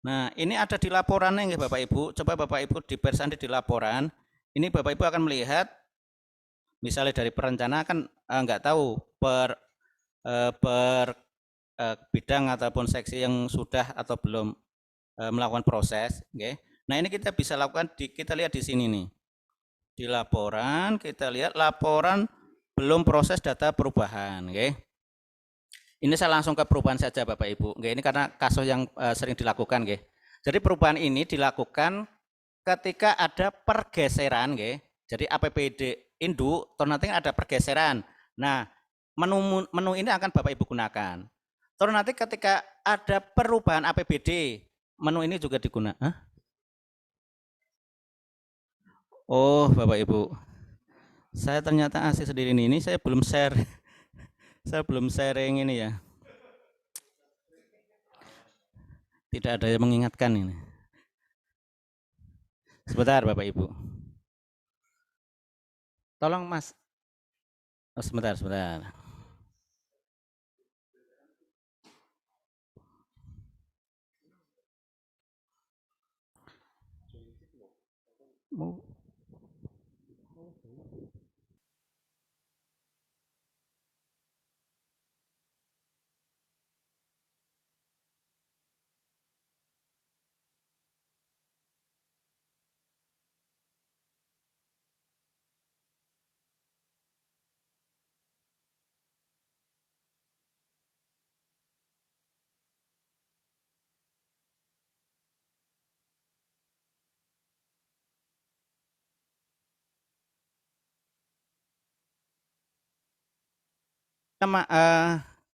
Nah, ini ada di laporannya nggih Bapak Ibu. Coba Bapak Ibu dipersandi di laporan. Ini Bapak Ibu akan melihat misalnya dari perencana kan nggak tahu per bidang ataupun seksi yang sudah atau belum melakukan proses. Okay. Nah, ini kita bisa lakukan kita lihat di sini nih. Di laporan kita lihat laporan belum proses data perubahan. Okay. Ini saya langsung ke perubahan saja Bapak Ibu. Ini karena kasus yang sering dilakukan. Jadi perubahan ini dilakukan ketika ada pergeseran. Jadi APBD induk, nanti ada pergeseran. Nah, menu ini akan Bapak Ibu gunakan. Terus nanti ketika ada perubahan APBD, menu ini juga digunakan. Oh Bapak Ibu, saya ternyata asli sendiri ini saya belum share. Saya belum sharing ini ya. Tidak ada yang mengingatkan ini. Sebentar Bapak Ibu. Tolong Mas. Oh, sebentar.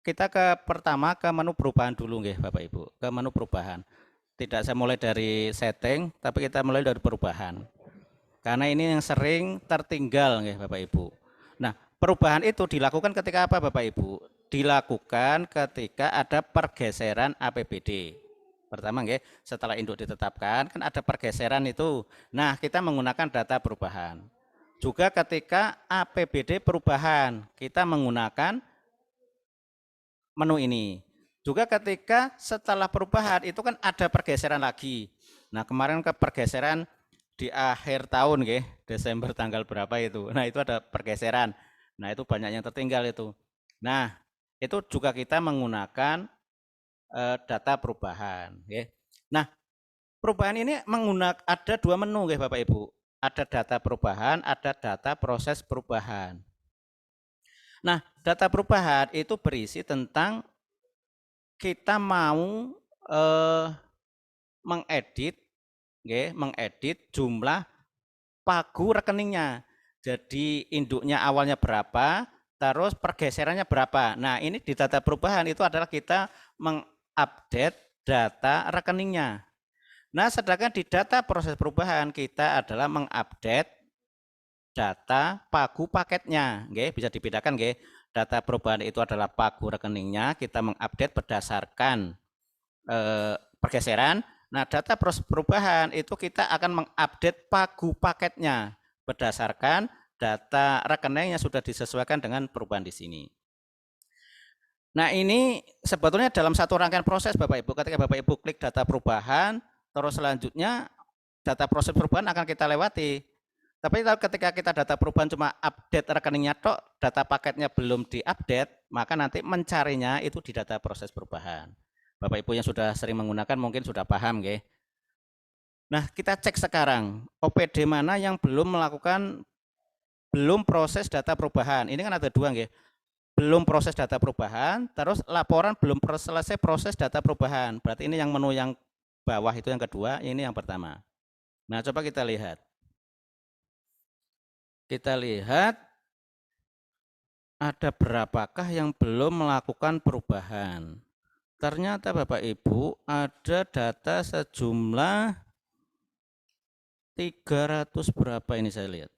Kita pertama ke menu perubahan dulu nggih Bapak Ibu. Ke menu perubahan. Tidak saya mulai dari setting, tapi kita mulai dari perubahan. Karena ini yang sering tertinggal nggih Bapak Ibu. Nah, perubahan itu dilakukan ketika apa Bapak Ibu? Dilakukan ketika ada pergeseran APBD. Pertama nggih, setelah induk ditetapkan kan ada pergeseran itu. Nah, kita menggunakan data perubahan. Juga ketika APBD perubahan, kita menggunakan menu ini. Juga ketika setelah perubahan itu kan ada pergeseran lagi. Nah, kemarin ke pergeseran di akhir tahun Desember tanggal berapa itu. Nah, itu ada pergeseran. Nah, itu banyak yang tertinggal itu. Nah, itu juga kita menggunakan data perubahan Nah, perubahan ini menggunakan ada dua menu Bapak Ibu. Ada data perubahan, ada data proses perubahan. Nah, data perubahan itu berisi tentang kita mau mengedit jumlah pagu rekeningnya. Jadi induknya awalnya berapa, terus pergeserannya berapa. Nah, ini di data perubahan itu adalah kita mengupdate data rekeningnya. Nah, sedangkan di data proses perubahan kita adalah mengupdate data pagu paketnya. Bisa dibedakan data perubahan itu adalah pagu rekeningnya, kita mengupdate berdasarkan pergeseran. Nah, data proses perubahan itu kita akan mengupdate pagu paketnya berdasarkan data rekening yang sudah disesuaikan dengan perubahan di sini. Nah, ini sebetulnya dalam satu rangkaian proses Bapak Ibu. Ketika Bapak Ibu klik data perubahan, terus selanjutnya data proses perubahan akan kita lewati. Tapi ketika kita data perubahan cuma update rekeningnya tok, data paketnya belum diupdate, maka nanti mencarinya itu di data proses perubahan. Bapak Ibu yang sudah sering menggunakan mungkin sudah paham Nah, kita cek sekarang OPD mana yang belum proses data perubahan. Ini kan ada dua belum proses data perubahan, terus laporan belum selesai proses data perubahan. Berarti ini yang menu yang bawah itu yang kedua, ini yang pertama. Nah, coba kita lihat. Kita lihat ada berapakah yang belum melakukan perubahan. Ternyata Bapak Ibu ada data sejumlah 300 berapa ini saya lihat.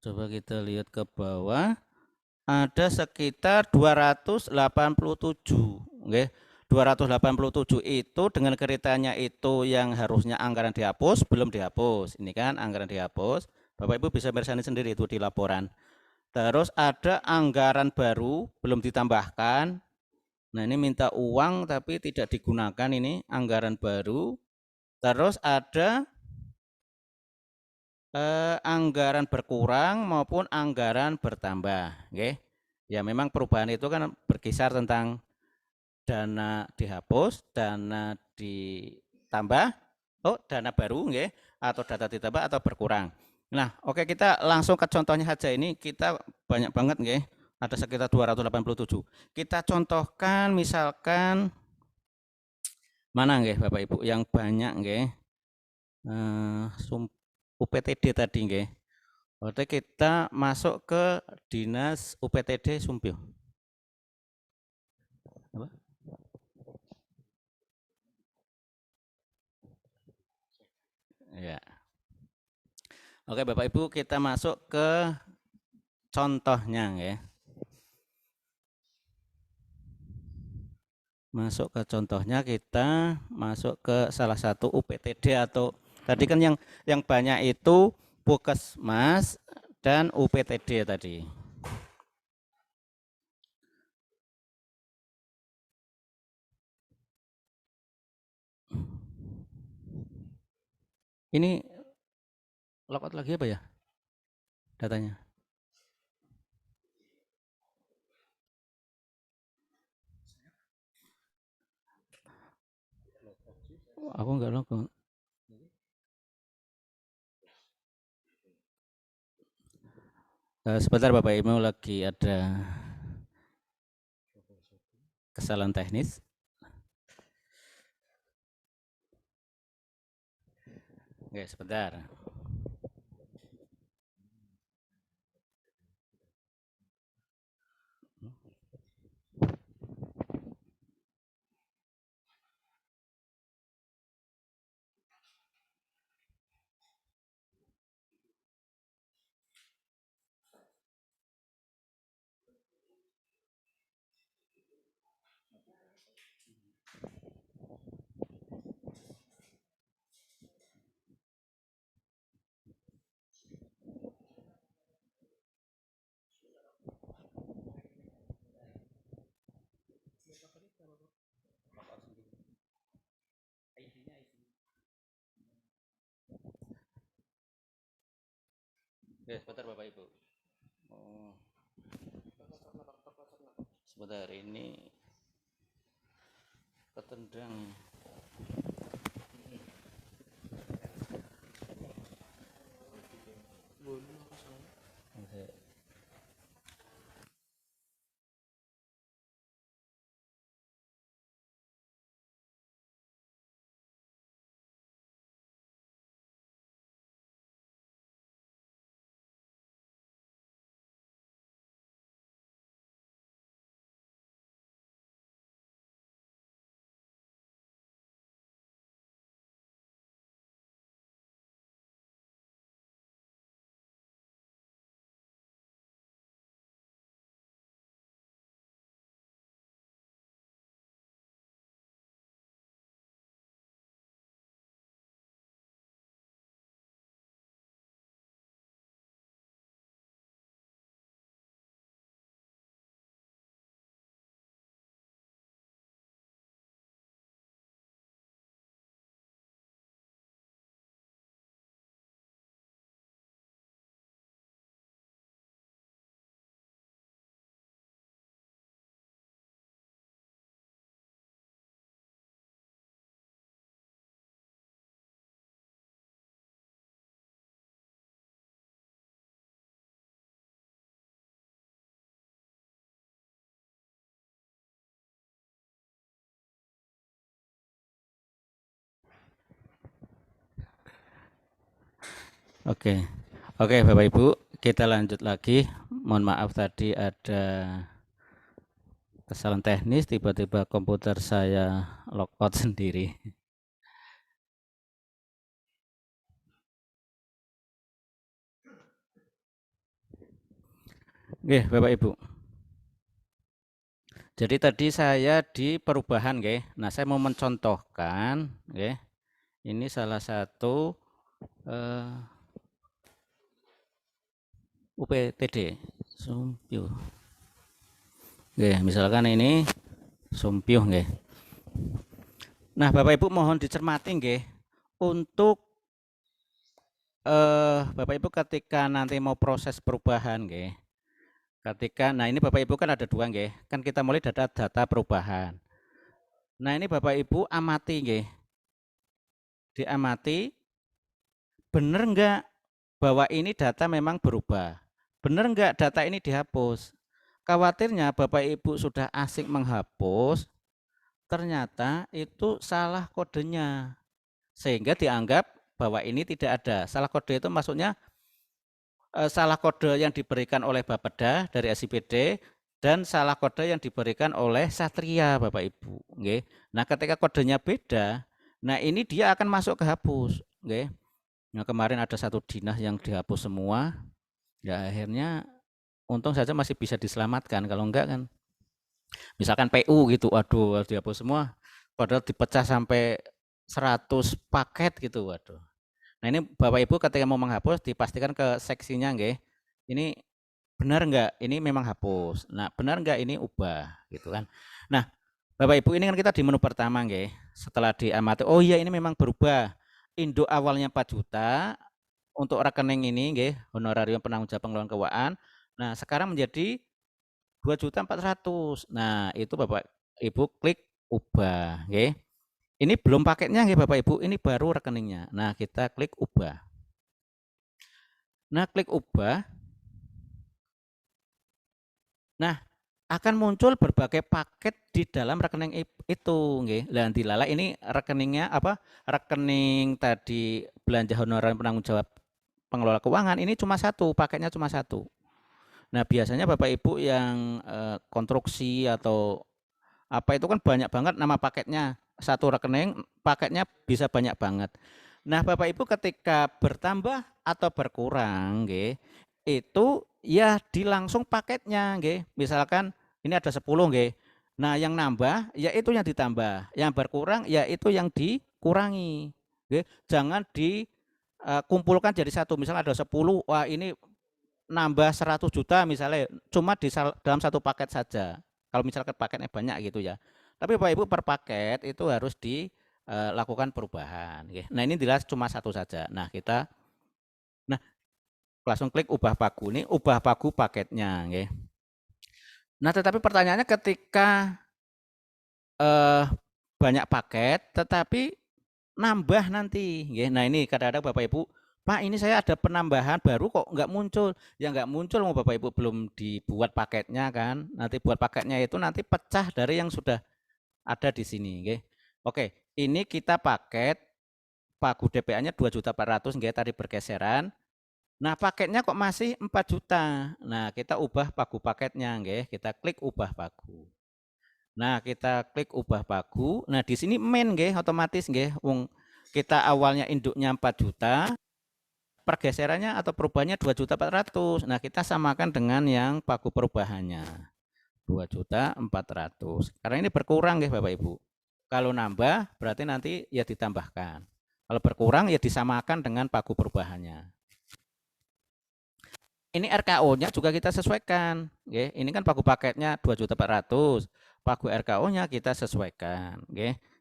Coba kita lihat ke bawah. Ada sekitar 287. 287 itu dengan keretanya itu yang harusnya anggaran dihapus, belum dihapus. Ini kan anggaran dihapus. Bapak Ibu bisa bersani sendiri itu di laporan. Terus ada anggaran baru belum ditambahkan. Nah, ini minta uang tapi tidak digunakan, ini anggaran baru. Terus ada anggaran berkurang maupun anggaran bertambah. Oke. Ya memang perubahan itu kan berkisar tentang dana dihapus, dana ditambah, dana baru, nggih, atau dana ditambah atau berkurang. Nah, oke, kita langsung ke contohnya saja. Ini kita banyak banget, nggih, ada sekitar 287. Kita contohkan misalkan mana, nggih, Bapak Ibu, yang banyak, nggih, UPTD tadi, nggih. Berarti kita masuk ke Dinas UPTD Sumpil. Apa? Ya. Oke, Bapak Ibu, kita masuk ke contohnya, ya. Masuk ke contohnya, kita masuk ke salah satu UPTD atau tadi kan yang banyak itu Puskesmas dan UPTD tadi. Ini logout lagi apa ya datanya? Aku enggak logout. Sebentar Bapak Ibu, lagi ada kesalahan teknis. Oke, sebentar. Oke, sebentar Bapak Ibu. Sebentar, ini ketendang. Oke. Oke, Bapak Ibu, kita lanjut lagi. Mohon maaf tadi ada kesalahan teknis, tiba-tiba komputer saya logout sendiri. Oke, Bapak Ibu. Jadi tadi saya di perubahan, nggih. Nah, saya mau mencontohkan, nggih. Ini salah satu UPTD Sumpyu. Nggih, misalkan ini sumpyu nggih. Nah, Bapak Ibu mohon dicermati nggih untuk Bapak Ibu ketika nanti mau proses perubahan nggih. Nah ini Bapak Ibu kan ada dua nggih. Kan kita mulai data perubahan. Nah, ini Bapak Ibu amati nggih. Diamati bener enggak bahwa ini data memang berubah. Bener enggak data ini dihapus? Khawatirnya Bapak Ibu sudah asik menghapus, ternyata itu salah kodenya. Sehingga dianggap bahwa ini tidak ada. Salah kode itu maksudnya salah kode yang diberikan oleh Bapeda dari SIPD dan salah kode yang diberikan oleh Satria Bapak Ibu. Nggih. Nah, ketika kodenya beda, nah ini dia akan masuk ke hapus. Nggih. Nah, kemarin ada satu dinas yang dihapus semua. Ya akhirnya untung saja masih bisa diselamatkan. Kalau enggak kan misalkan PU gitu, waduh dihapus semua. Padahal dipecah sampai 100 paket gitu, waduh. Nah, ini Bapak Ibu ketika mau menghapus dipastikan ke seksinya nggih. Ini benar enggak ini memang hapus. Nah, benar enggak ini ubah gitu kan. Nah, Bapak Ibu ini kan kita di menu pertama nggih. Setelah diamati, oh iya ini memang berubah. Induk awalnya 4 juta untuk rekening ini nggih, honorarium penanggung jawab pengelolaan keuangan. Nah, sekarang menjadi 2.400.000. Nah, itu Bapak Ibu klik ubah nggih. Ini belum paketnya nggih Bapak Ibu, ini baru rekeningnya. Nah, kita klik ubah. Nah, klik ubah. Nah, akan muncul berbagai paket di dalam rekening itu nggih. Lah dilala ini rekeningnya apa? Rekening tadi belanja honorer penanggung jawab pengelola keuangan ini cuma satu, paketnya cuma satu. Nah, biasanya Bapak Ibu yang konstruksi atau apa itu kan banyak banget nama paketnya. Satu rekening paketnya bisa banyak banget. Nah, Bapak Ibu ketika bertambah atau berkurang nggih, itu ya dilangsung paketnya nggih. Misalkan ini ada 10 nggih. Nah, yang nambah ya itu yang ditambah, yang berkurang ya itu yang dikurangi. Nggih. Jangan dikumpulkan jadi satu. Misalnya ada 10, wah ini nambah 100 juta misalnya cuma dalam satu paket saja. Kalau misalkan paketnya banyak gitu ya. Tapi Bapak Ibu per paket itu harus dilakukan perubahan. Nah, ini jelas cuma satu saja. Nah, kita langsung klik ubah pagu. Ini ubah pagu paketnya. Nah, tetapi pertanyaannya ketika banyak paket tetapi nambah nanti. Nah, ini kadang-kadang Bapak Ibu, Pak ini saya ada penambahan baru kok nggak muncul. Ya nggak muncul mau Bapak Ibu belum dibuat paketnya kan. Nanti buat paketnya itu nanti pecah dari yang sudah ada di sini. Oke, ini kita paket pagu DPA-nya 2.400.000 tadi bergeseran. Nah, paketnya kok masih 4 juta. Nah, kita ubah pagu paketnya kita klik ubah pagu. Nah, kita klik ubah pagu. Nah, di sini main otomatis wong kita awalnya induknya 4 juta, pergeserannya atau perubahannya 2.400.000. Nah, kita samakan dengan yang pagu perubahannya. 2.400.000. Karena ini berkurang Bapak Ibu. Kalau nambah berarti nanti ya ditambahkan. Kalau berkurang ya disamakan dengan pagu perubahannya. Ini RKO-nya juga kita sesuaikan. Ini kan pagu paketnya 2.400.000. Pagu RKO-nya kita sesuaikan.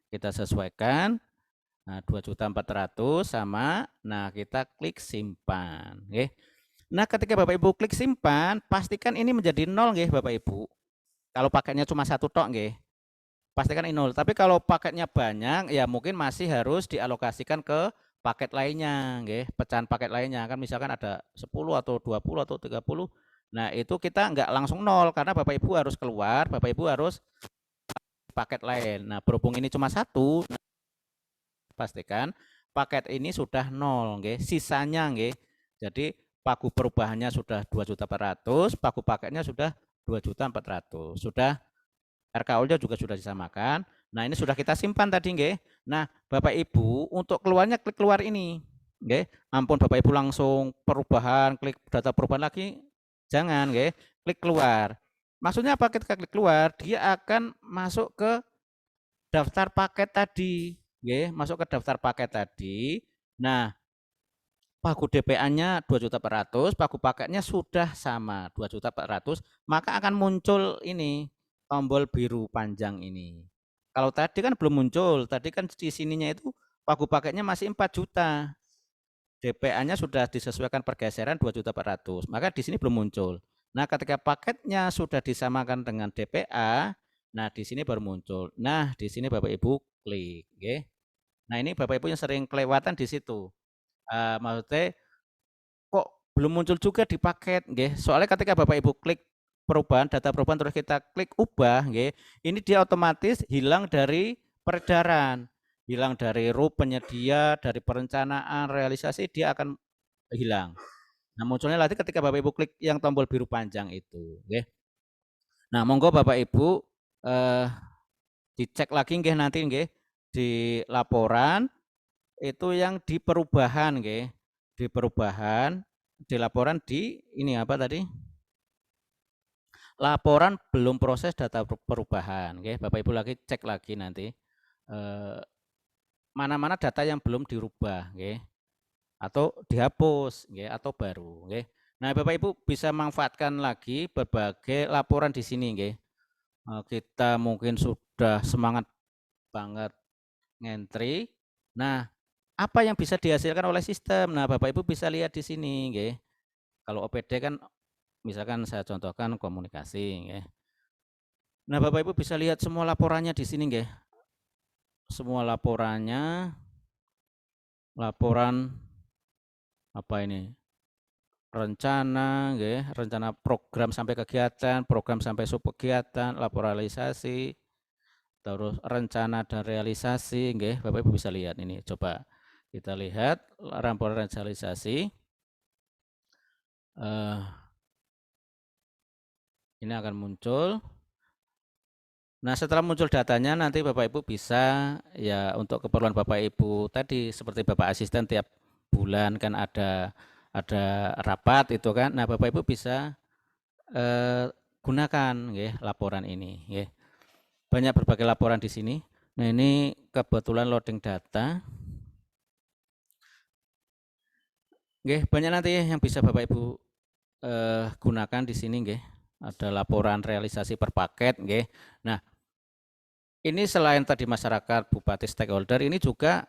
Kita sesuaikan. Nah, 2.400.000 sama. Nah, kita klik simpan. Nah, ketika Bapak Ibu klik simpan, pastikan ini menjadi 0 Bapak Ibu. Kalau paketnya cuma satu tok pastikan ini 0. Tapi kalau paketnya banyak, ya mungkin masih harus dialokasikan ke paket lainnya, pecahan paket lainnya kan misalkan ada 10 atau 20 atau 30. Nah, itu kita nggak langsung 0 karena Bapak Ibu harus keluar, Bapak Ibu harus paket lain. Nah, berhubung ini cuma satu, pastikan paket ini sudah 0, sisanya Jadi pagu perubahannya sudah 2.400.000, pagu paketnya sudah 2.400.000. Sudah RKO-nya juga sudah disamakan. Nah, ini sudah kita simpan tadi Nah, Bapak Ibu untuk keluarnya klik keluar ini. Ampun Bapak Ibu langsung perubahan, klik data perubahan lagi. Jangan klik keluar. Maksudnya apa ketika klik keluar? Dia akan masuk ke daftar paket tadi. Masuk ke daftar paket tadi. Nah, pagu DPA-nya 2.400.000, pagu paketnya sudah sama 2.400.000, maka akan muncul ini tombol biru panjang ini. Kalau tadi kan belum muncul, tadi kan di sininya itu pagu paketnya masih 4 juta. DPA-nya sudah disesuaikan pergeseran 2.400.000, maka di sini belum muncul. Nah, ketika paketnya sudah disamakan dengan DPA, nah di sini baru muncul. Nah, di sini Bapak Ibu klik, okay. Nah, ini Bapak Ibu yang sering kelewatan di situ. Maksudnya kok belum muncul juga di paket, nggih. Soalnya ketika Bapak Ibu klik perubahan, data perubahan terus kita klik ubah, nggih, ini dia otomatis hilang dari peredaran, hilang dari RUP penyedia, dari perencanaan, realisasi dia akan hilang. Nah, munculnya lagi ketika Bapak Ibu klik yang tombol biru panjang itu, nggih. Nah, monggo Bapak Ibu dicek lagi nggih nanti nggih di laporan itu yang di perubahan nggih. Di perubahan, di laporan di ini apa tadi? Laporan belum proses data perubahan nggih. Bapak Ibu lagi cek lagi nanti mana-mana data yang belum dirubah nggih. Atau dihapus nggih atau baru nggih. Nah, Bapak Ibu bisa manfaatkan lagi berbagai laporan di sini nggih. Kita mungkin sudah semangat banget ngentri. Nah, apa yang bisa dihasilkan oleh sistem? Nah, Bapak Ibu bisa lihat di sini nggih. Kalau OPD kan misalkan saya contohkan komunikasi nggih. Nah, Bapak Ibu bisa lihat semua laporannya di sini nggih. Semua laporannya, laporan apa ini? Rencana nggih, rencana program sampai kegiatan, program sampai subkegiatan, laporan realisasi, terus rencana dan realisasi nggih. Bapak Ibu bisa lihat ini. Coba kita lihat laporan realisasi. Ini akan muncul. Nah, setelah muncul datanya nanti Bapak Ibu bisa ya untuk keperluan Bapak Ibu tadi seperti Bapak asisten tiap bulan kan ada rapat itu kan. Nah, Bapak Ibu bisa gunakan nggih laporan ini nggih. Banyak berbagai laporan di sini. Nah, ini kebetulan loading data. Nggih, banyak nanti yang bisa Bapak Ibu gunakan di sini nggih. Ada laporan realisasi per paket nggih. Nah, ini selain tadi masyarakat, bupati, stakeholder, ini juga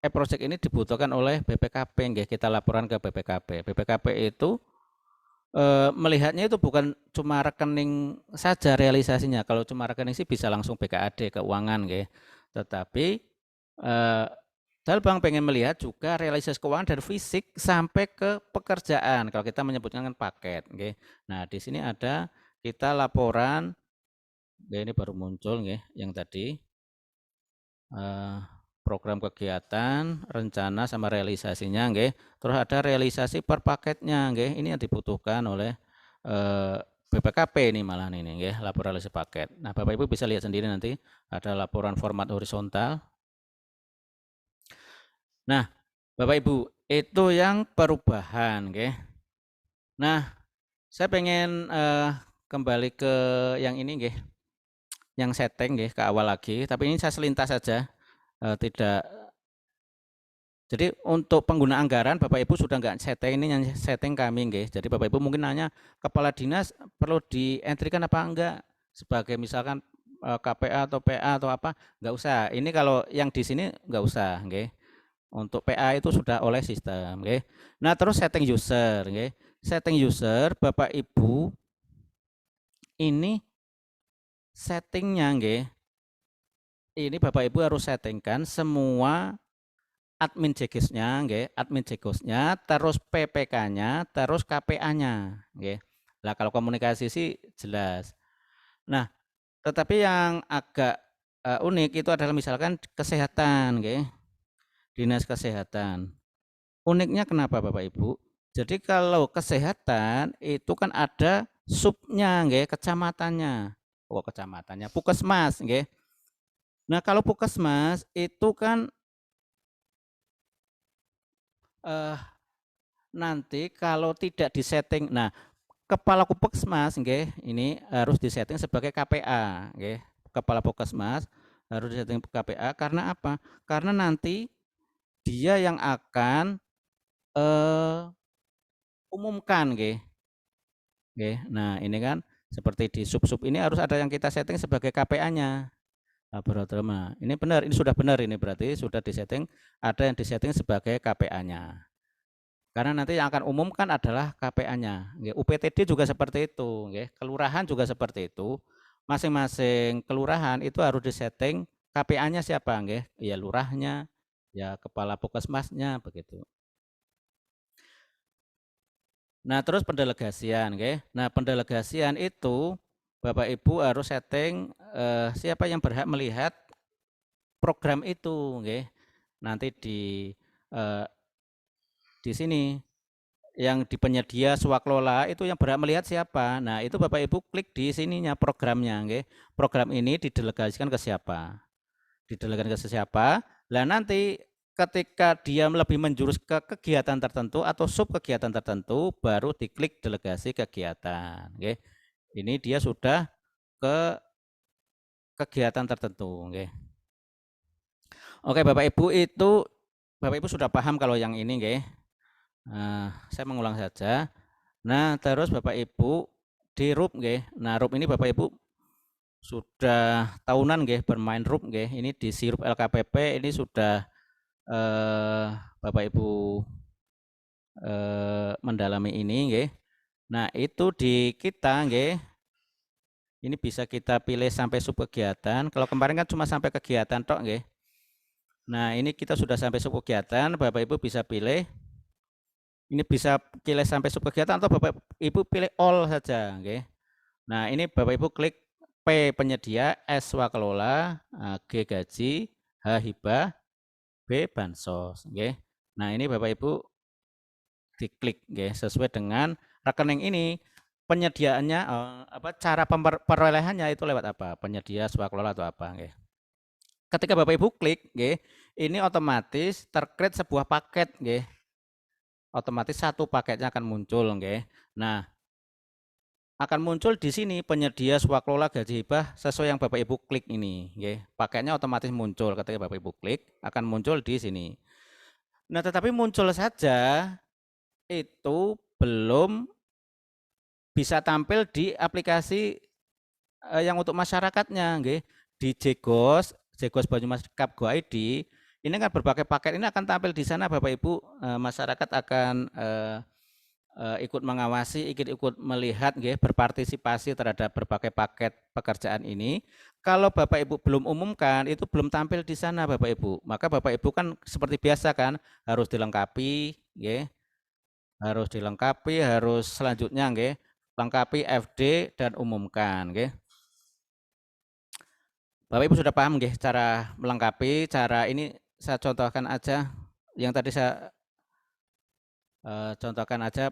e-project ini dibutuhkan oleh BPKP nggih. Kita laporan ke BPKP. BPKP itu melihatnya itu bukan cuma rekening saja realisasinya. Kalau cuma rekening sih bisa langsung BKAD keuangan nggih. Tetapi Dalbang pengen melihat juga realisasi keuangan dari fisik sampai ke pekerjaan. Kalau kita menyebutkan kan paket, nggih. Nah, di sini ada kita laporan, ini baru muncul, nggih, yang tadi program kegiatan, rencana sama realisasinya, nggih. Terus ada realisasi per paketnya, nggih. Ini yang dibutuhkan oleh BPKP ini malah ini, nggih, laporan realisasi paket. Nah, Bapak Ibu bisa lihat sendiri nanti ada laporan format horizontal. Nah, Bapak Ibu, itu yang perubahan, nggih. Nah, saya pengen kembali ke yang ini, nggih. Yang setting, nggih, ke awal lagi, tapi ini saya selintas saja, tidak. Jadi untuk pengguna anggaran Bapak Ibu sudah enggak setting, ini yang setting kami, nggih. Jadi Bapak Ibu mungkin nanya, kepala dinas perlu dientrikan apa enggak? Sebagai misalkan KPA atau PA atau apa, enggak usah. Ini kalau yang di sini enggak usah, nggih. Untuk PA itu sudah oleh sistem, nggih. Nah, terus setting user, nggih. Setting user Bapak Ibu ini settingnya, nggih. Ini Bapak Ibu harus settingkan semua admin JGS-nya, nggih, admin JGS-nya, terus PPK-nya, terus KPA-nya, nggih. Lah kalau komunikasi sih jelas. Nah, tetapi yang agak unik itu adalah misalkan kesehatan, nggih. Dinas Kesehatan. Uniknya kenapa Bapak Ibu? Jadi kalau kesehatan itu kan ada subnya nggih, kecamatannya. Oh, kecamatannya Puskesmas nggih. Nah, kalau Puskesmas itu kan nanti kalau tidak disetting. Nah, kepala Puskesmas nggih, ini harus disetting sebagai KPA nggih. Kepala Puskesmas harus disetting KPA karena apa? Karena nanti dia yang akan umumkan nggih. Nggih. Nah, ini kan seperti di sub-sub ini harus ada yang kita setting sebagai KPA-nya. Laboratorium. Nah, ini benar, ini sudah benar ini berarti sudah disetting, ada yang disetting sebagai KPA-nya. Karena nanti yang akan umumkan adalah KPA-nya. UPTD juga seperti itu, kelurahan juga seperti itu. Masing-masing kelurahan itu harus disetting KPA-nya siapa, ya lurahnya, ya kepala puskesmasnya begitu. Nah, terus pendelegasian, Nah, pendelegasian itu Bapak Ibu harus setting siapa yang berhak melihat program itu, Nanti di sini yang di penyedia swaklola itu yang berhak melihat siapa. Nah, itu Bapak Ibu klik di sininya programnya, Program ini didelegasikan ke siapa? Didelegasikan ke siapa? Lah nanti ketika dia lebih menjurus ke kegiatan tertentu atau sub kegiatan tertentu, baru diklik delegasi kegiatan. Ini dia sudah ke kegiatan tertentu. Oke, Bapak Ibu itu Bapak Ibu sudah paham kalau yang ini, saya mengulang saja. Nah, terus Bapak Ibu di RUP, Nah, RUP ini Bapak Ibu sudah tahunan bermain RUP, Ini di sirup LKPP ini sudah Bapak Ibu mendalami ini, Nah, itu di kita, ini bisa kita pilih sampai sub kegiatan. Kalau kemarin kan cuma sampai kegiatan tok, Nah, ini kita sudah sampai sub kegiatan, Bapak Ibu bisa pilih. Ini bisa pilih sampai sub kegiatan atau Bapak Ibu pilih all saja, Nah, ini Bapak Ibu klik P penyedia, S swakelola, G gaji, H hibah, B bansos, Nah, ini Bapak Ibu diklik, sesuai dengan rekening ini. Penyediaannya cara perolehannya itu lewat apa? Penyedia swakelola atau apa, Ketika Bapak Ibu klik, ini otomatis tercreate sebuah paket, Otomatis satu paketnya akan muncul, Nah, akan muncul di sini penyedia swaklola gaji hibah sesuai yang Bapak Ibu klik ini, Paketnya otomatis muncul ketika Bapak Ibu klik, akan muncul di sini. Nah, tetapi muncul saja itu belum bisa tampil di aplikasi yang untuk masyarakatnya, Di Jegos Banyumas Cup Go ID, ini kan berbagai paket ini akan tampil di sana, Bapak Ibu. Masyarakat akan ikut mengawasi, ikut melihat, berpartisipasi terhadap berbagai paket pekerjaan ini. Kalau Bapak Ibu belum umumkan, itu belum tampil di sana, Bapak Ibu. Maka Bapak Ibu kan seperti biasa kan, harus dilengkapi, harus selanjutnya, lengkapi FD dan umumkan, Bapak Ibu sudah paham, cara melengkapi, cara ini saya contohkan aja, yang tadi saya contohkan aja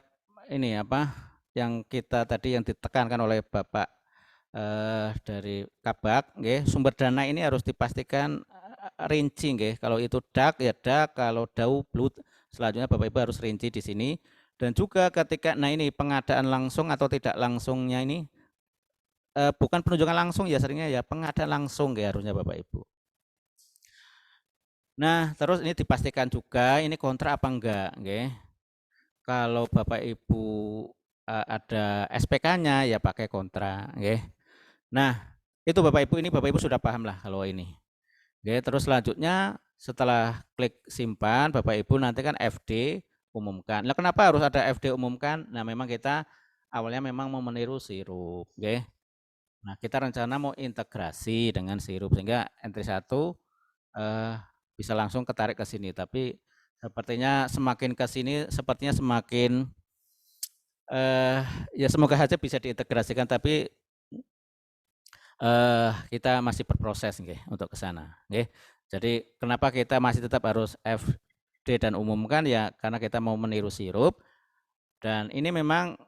ini yang kita tadi yang ditekankan oleh Bapak dari Kabak, sumber dana ini harus dipastikan rinci, Kalau itu DAK ya DAK, kalau DAU BLUT selanjutnya Bapak Ibu harus rinci di sini. Dan juga ketika ini pengadaan langsung atau tidak langsungnya ini bukan penunjukan langsung ya, seringnya ya pengadaan langsung, harusnya Bapak Ibu. Nah, terus ini dipastikan juga ini kontrak apa enggak, Kalau Bapak Ibu ada SPK-nya ya pakai kontrak, Nah, itu Bapak Ibu, ini Bapak Ibu sudah paham lah kalau ini. Terus selanjutnya setelah klik simpan, Bapak Ibu nanti kan FD umumkan. Nah, kenapa harus ada FD umumkan? Nah, memang kita awalnya memang mau meniru sirup, Nah, kita rencana mau integrasi dengan sirup sehingga entry 1 bisa langsung ketarik ke sini, tapi sepertinya semakin ke sini sepertinya semakin ya semoga saja bisa diintegrasikan, tapi kita masih berproses, untuk ke sana, Jadi kenapa kita masih tetap harus FD dan umumkan ya karena kita mau meniru sirup, dan ini memang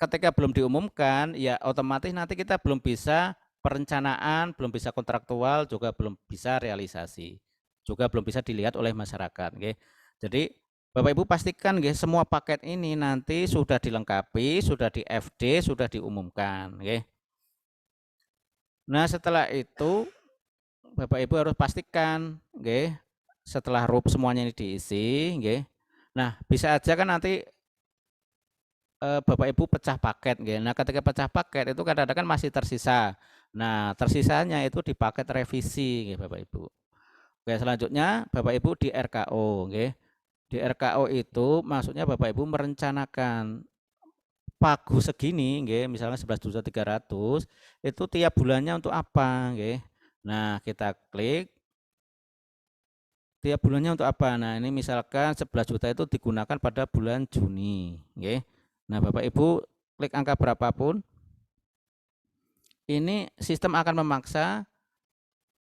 ketika belum diumumkan ya otomatis nanti kita belum bisa perencanaan, belum bisa kontraktual, juga belum bisa realisasi, juga belum bisa dilihat oleh masyarakat, Jadi Bapak Ibu pastikan, semua paket ini nanti sudah dilengkapi, sudah di FD, sudah diumumkan, Nah, setelah itu Bapak Ibu harus pastikan, setelah RUP semuanya ini diisi, Nah, bisa aja kan nanti Bapak Ibu pecah paket nggih. Nah, ketika pecah paket itu kadang-kadang kan masih tersisa. Nah, tersisanya itu di paket revisi nggih Bapak Ibu. Oke, selanjutnya Bapak Ibu di RKO nggih. Di RKO itu maksudnya Bapak Ibu merencanakan pagu segini nggih, misalnya 11.300.000 itu tiap bulannya untuk apa nggih. Nah, kita klik tiap bulannya untuk apa. Nah, ini misalkan 11 juta itu digunakan pada bulan Juni nggih. Nah, Bapak Ibu klik angka berapapun ini sistem akan memaksa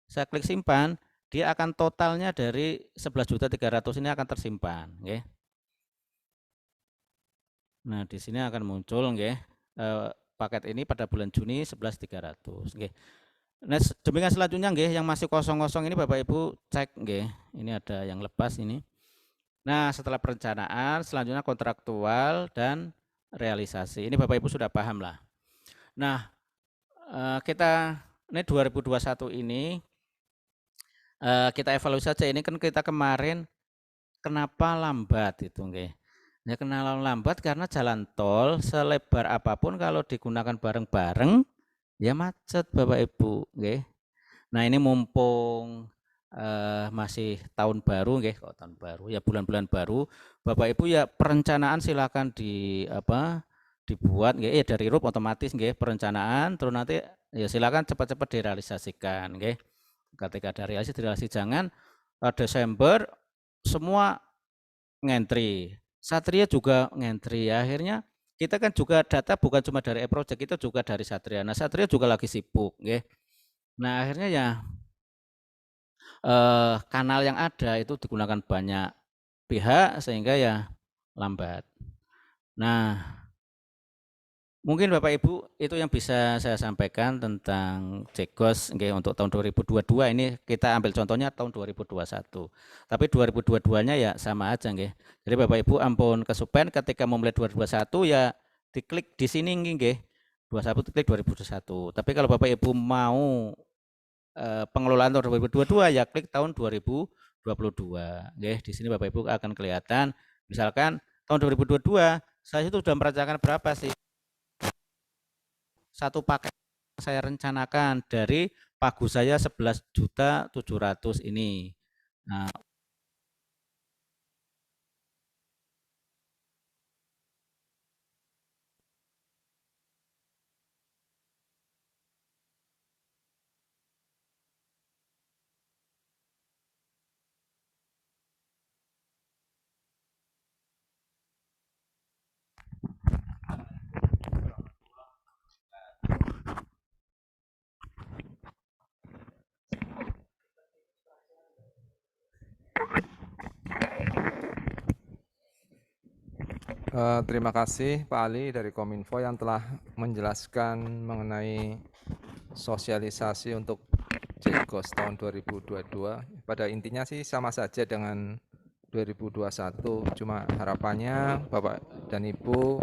saya klik simpan, dia akan totalnya dari 11.300.000 ini akan tersimpan nggih. Nah, di sini akan muncul nggih paket ini pada bulan Juni 11.300 nggih. Nah, demikian selanjutnya nggih yang masih kosong-kosong ini Bapak Ibu cek nggih. Ini ada yang lepas ini. Nah, setelah perencanaan selanjutnya kontraktual dan realisasi. Ini Bapak Ibu sudah paham lah. Nah, kita ini 2021 ini kita evaluasi saja ini kan kita kemarin kenapa lambat itu nggih. Ya kenapa lambat karena jalan tol selebar apapun kalau digunakan bareng-bareng ya macet Bapak Ibu nggih. Nah, ini mumpung masih tahun baru nggih, kok tahun baru ya bulan-bulan baru, Bapak Ibu ya perencanaan silakan dibuat nggih dari RUP otomatis nggih perencanaan terus nanti ya silakan cepat-cepat direalisasikan nggih. Ketika ada realisasi jangan Desember semua ngentri. Satria juga ngentri ya. Akhirnya kita kan juga data bukan cuma dari e-project, itu juga dari Satria. Nah, Satria juga lagi sibuk nggih. Nah, akhirnya ya kanal yang ada itu digunakan banyak pihak sehingga ya lambat. Nah, mungkin Bapak Ibu itu yang bisa saya sampaikan tentang Jegos nggih untuk tahun 2022 ini kita ambil contohnya tahun 2021. Tapi 2022-nya ya sama aja nggih. Jadi Bapak Ibu ampun kesupen ketika memulai 2021 ya diklik di sini nggih. 21 diklik 2021. Tapi kalau Bapak Ibu mau pengelolaan tahun 2022 ya klik tahun 2022 nggih. Di sini Bapak Ibu akan kelihatan misalkan tahun 2022 saya itu sudah merancangkan berapa sih satu paket saya rencanakan dari pagu saya 11.700.000 ini. Nah, Terima kasih Pak Ali dari Kominfo yang telah menjelaskan mengenai sosialisasi untuk Jegos tahun 2022. Pada intinya sih sama saja dengan 2021, cuma harapannya Bapak dan Ibu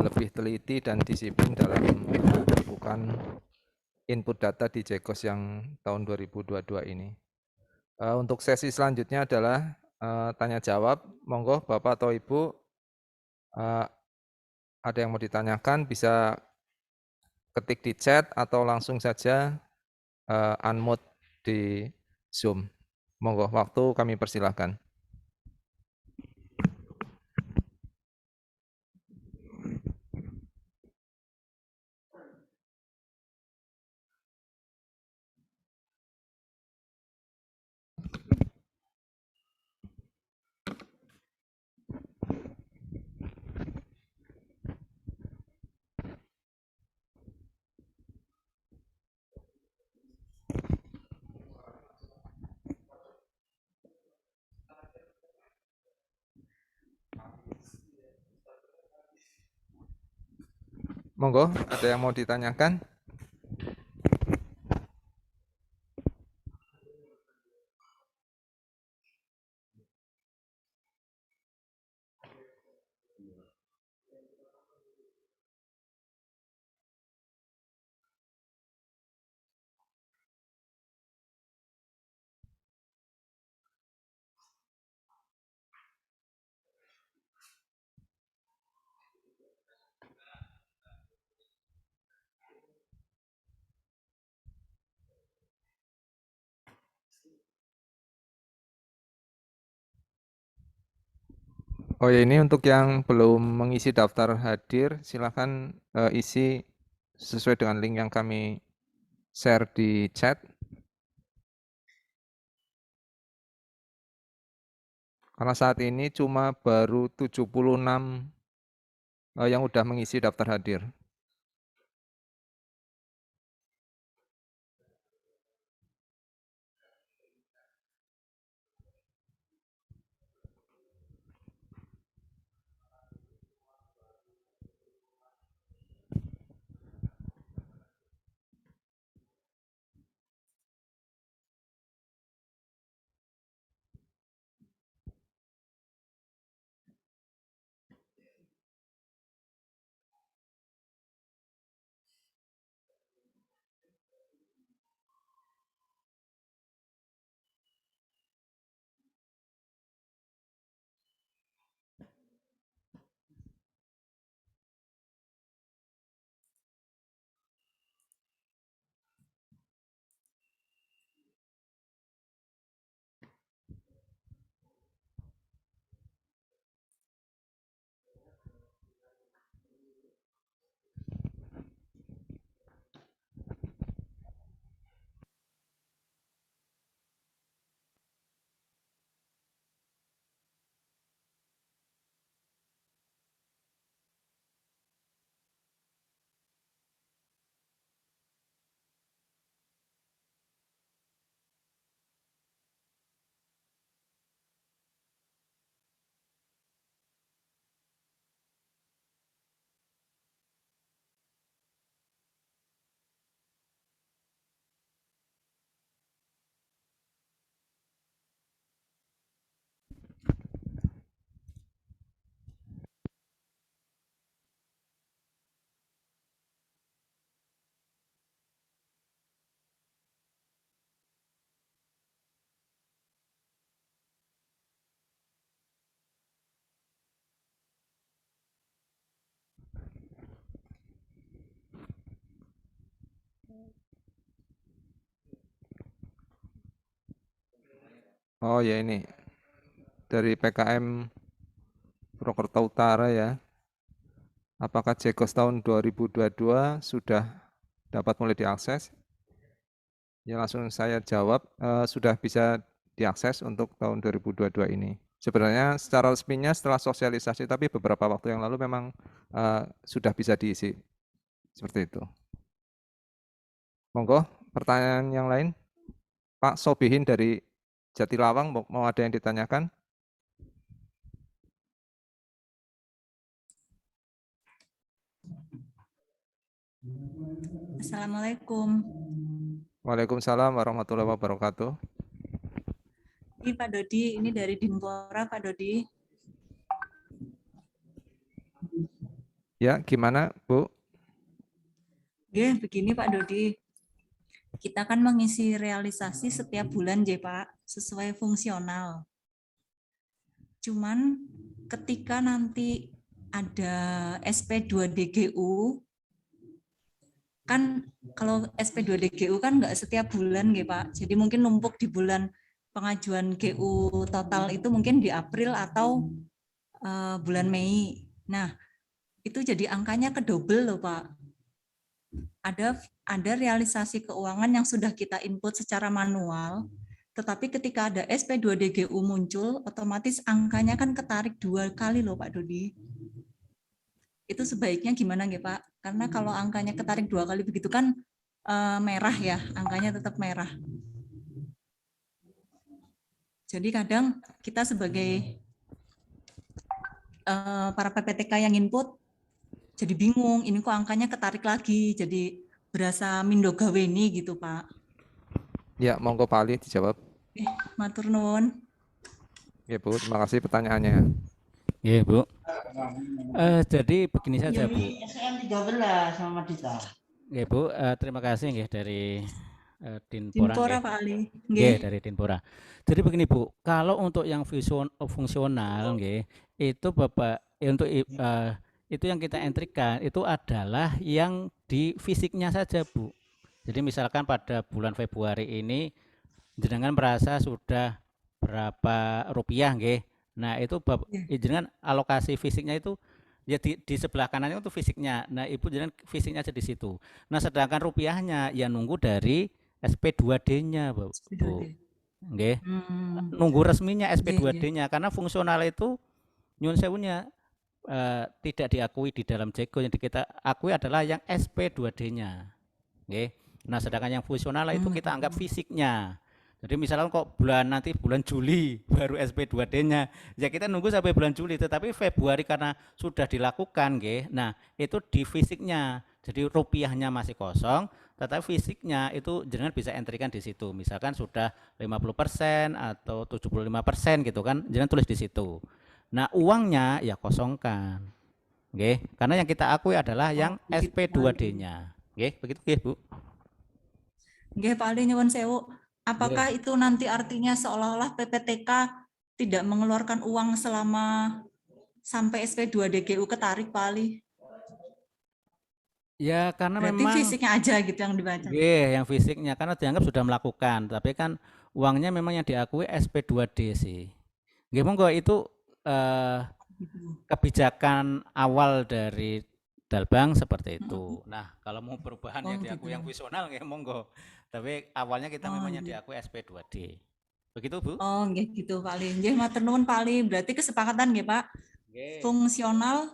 lebih teliti dan disiplin dalam melakukan input data di Jegos yang tahun 2022 ini. Untuk sesi selanjutnya adalah tanya jawab. Monggo Bapak atau Ibu ada yang mau ditanyakan bisa ketik di chat atau langsung saja unmute di Zoom. Monggo, waktu kami persilahkan. Monggo, ada yang mau ditanyakan? Oh ya, ini untuk yang belum mengisi daftar hadir, silakan isi sesuai dengan link yang kami share di chat. Karena saat ini cuma baru 76 yang udah mengisi daftar hadir. Oh ya, ini dari PKM Purwokerto Utara ya. Apakah Jekos tahun 2022 sudah dapat mulai diakses? Ya, langsung saya jawab, sudah bisa diakses untuk tahun 2022 ini. Sebenarnya secara resminya setelah sosialisasi, tapi beberapa waktu yang lalu memang sudah bisa diisi. Seperti itu. Monggo, pertanyaan yang lain. Pak Sobihin dari Jatilawang, mau ada yang ditanyakan? Assalamualaikum. Waalaikumsalam warahmatullahi wabarakatuh. Ini Pak Dodi, ini dari Dimpora Pak Dodi. Ya, gimana Bu? Oke, begini Pak Dodi. Kita kan mengisi realisasi setiap bulan ya Pak, sesuai fungsional. Cuman ketika nanti ada SP2DGU, kan kalau SP2DGU kan nggak setiap bulan ya Pak, jadi mungkin numpuk di bulan pengajuan GU total itu mungkin di April atau bulan Mei. Nah, itu jadi angkanya kedouble loh Pak. Ada realisasi keuangan yang sudah kita input secara manual, tetapi ketika ada SP2DGU muncul, otomatis angkanya kan ketarik 2 kali loh Pak Dodi. Itu sebaiknya gimana nggih Pak? Karena kalau angkanya ketarik 2 kali begitu kan merah ya, angkanya tetap merah. Jadi kadang kita sebagai para PPTK yang input jadi bingung, ini kok angkanya ketarik lagi, jadi berasa mindo gaweni gitu Pak. Ya, monggo Pak Ali dijawab. Matur nuwun. Ya Bu, terima kasih pertanyaannya. Iya Bu. Jadi begini saja Bu. SN13 sama Dita. Ya Bu, terima kasih nggih dari Dimpora Dinpora. Pak Ali. Nggih, dari Dinpora. Jadi begini Bu, kalau untuk yang fungsional nggih, itu Bapak untuk itu yang kita entrikan itu adalah yang di fisiknya saja Bu. Jadi misalkan pada bulan Februari ini jenengan merasa sudah berapa rupiah nggih. Nah, itu Iya. jenengan alokasi fisiknya itu ya di sebelah kanannya itu fisiknya. Nah, Ibu jenengan fisiknya aja di situ. Nah, sedangkan rupiahnya ya nunggu dari SP2D-nya, Bu. SP2D. Nggih. Hmm. Nunggu resminya Iya, iya. SP2D-nya karena fungsional itu nyun sewunya tidak diakui di dalam JEGOS. Yang kita akui adalah yang SP2D-nya. Nggih. Nah, sedangkan yang fungsional itu kita anggap fisiknya. Jadi misalkan kok nanti bulan Juli baru SP2D-nya, ya kita nunggu sampai bulan Juli. Tetapi Februari karena sudah dilakukan, nggih. Nah, itu di fisiknya. Jadi rupiahnya masih kosong, tetapi fisiknya itu jangan bisa entrykan di situ. Misalkan sudah 50% atau 75% gitu kan, jangan tulis di situ. Nah, uangnya ya kosongkan. Nggih, karena yang kita akui adalah yang begitu, SP2D-nya. Nggih, begitu nggih, Bu. Nggih, Pak Ali nyuwun sewu. Apakah itu nanti artinya seolah-olah PPTK tidak mengeluarkan uang selama sampai SP2DGU ketarik, Pak Ali? Ya, karena Berarti memang fisiknya aja gitu yang dibaca. yang fisiknya karena dianggap sudah melakukan, tapi kan uangnya memang yang diakui SP2D sih. Nggih, monggo itu kebijakan awal dari Dalbank seperti itu. Nah, kalau mau perubahan yang diakui yang visional nggih monggo. Tapi awalnya kita memang yang diakui SP2D. Begitu, Bu? Oh, nggih gitu Pak Ali. Nggih, matur nuwun Pak Ali. Berarti kesepakatan nggih, Pak. Fungsional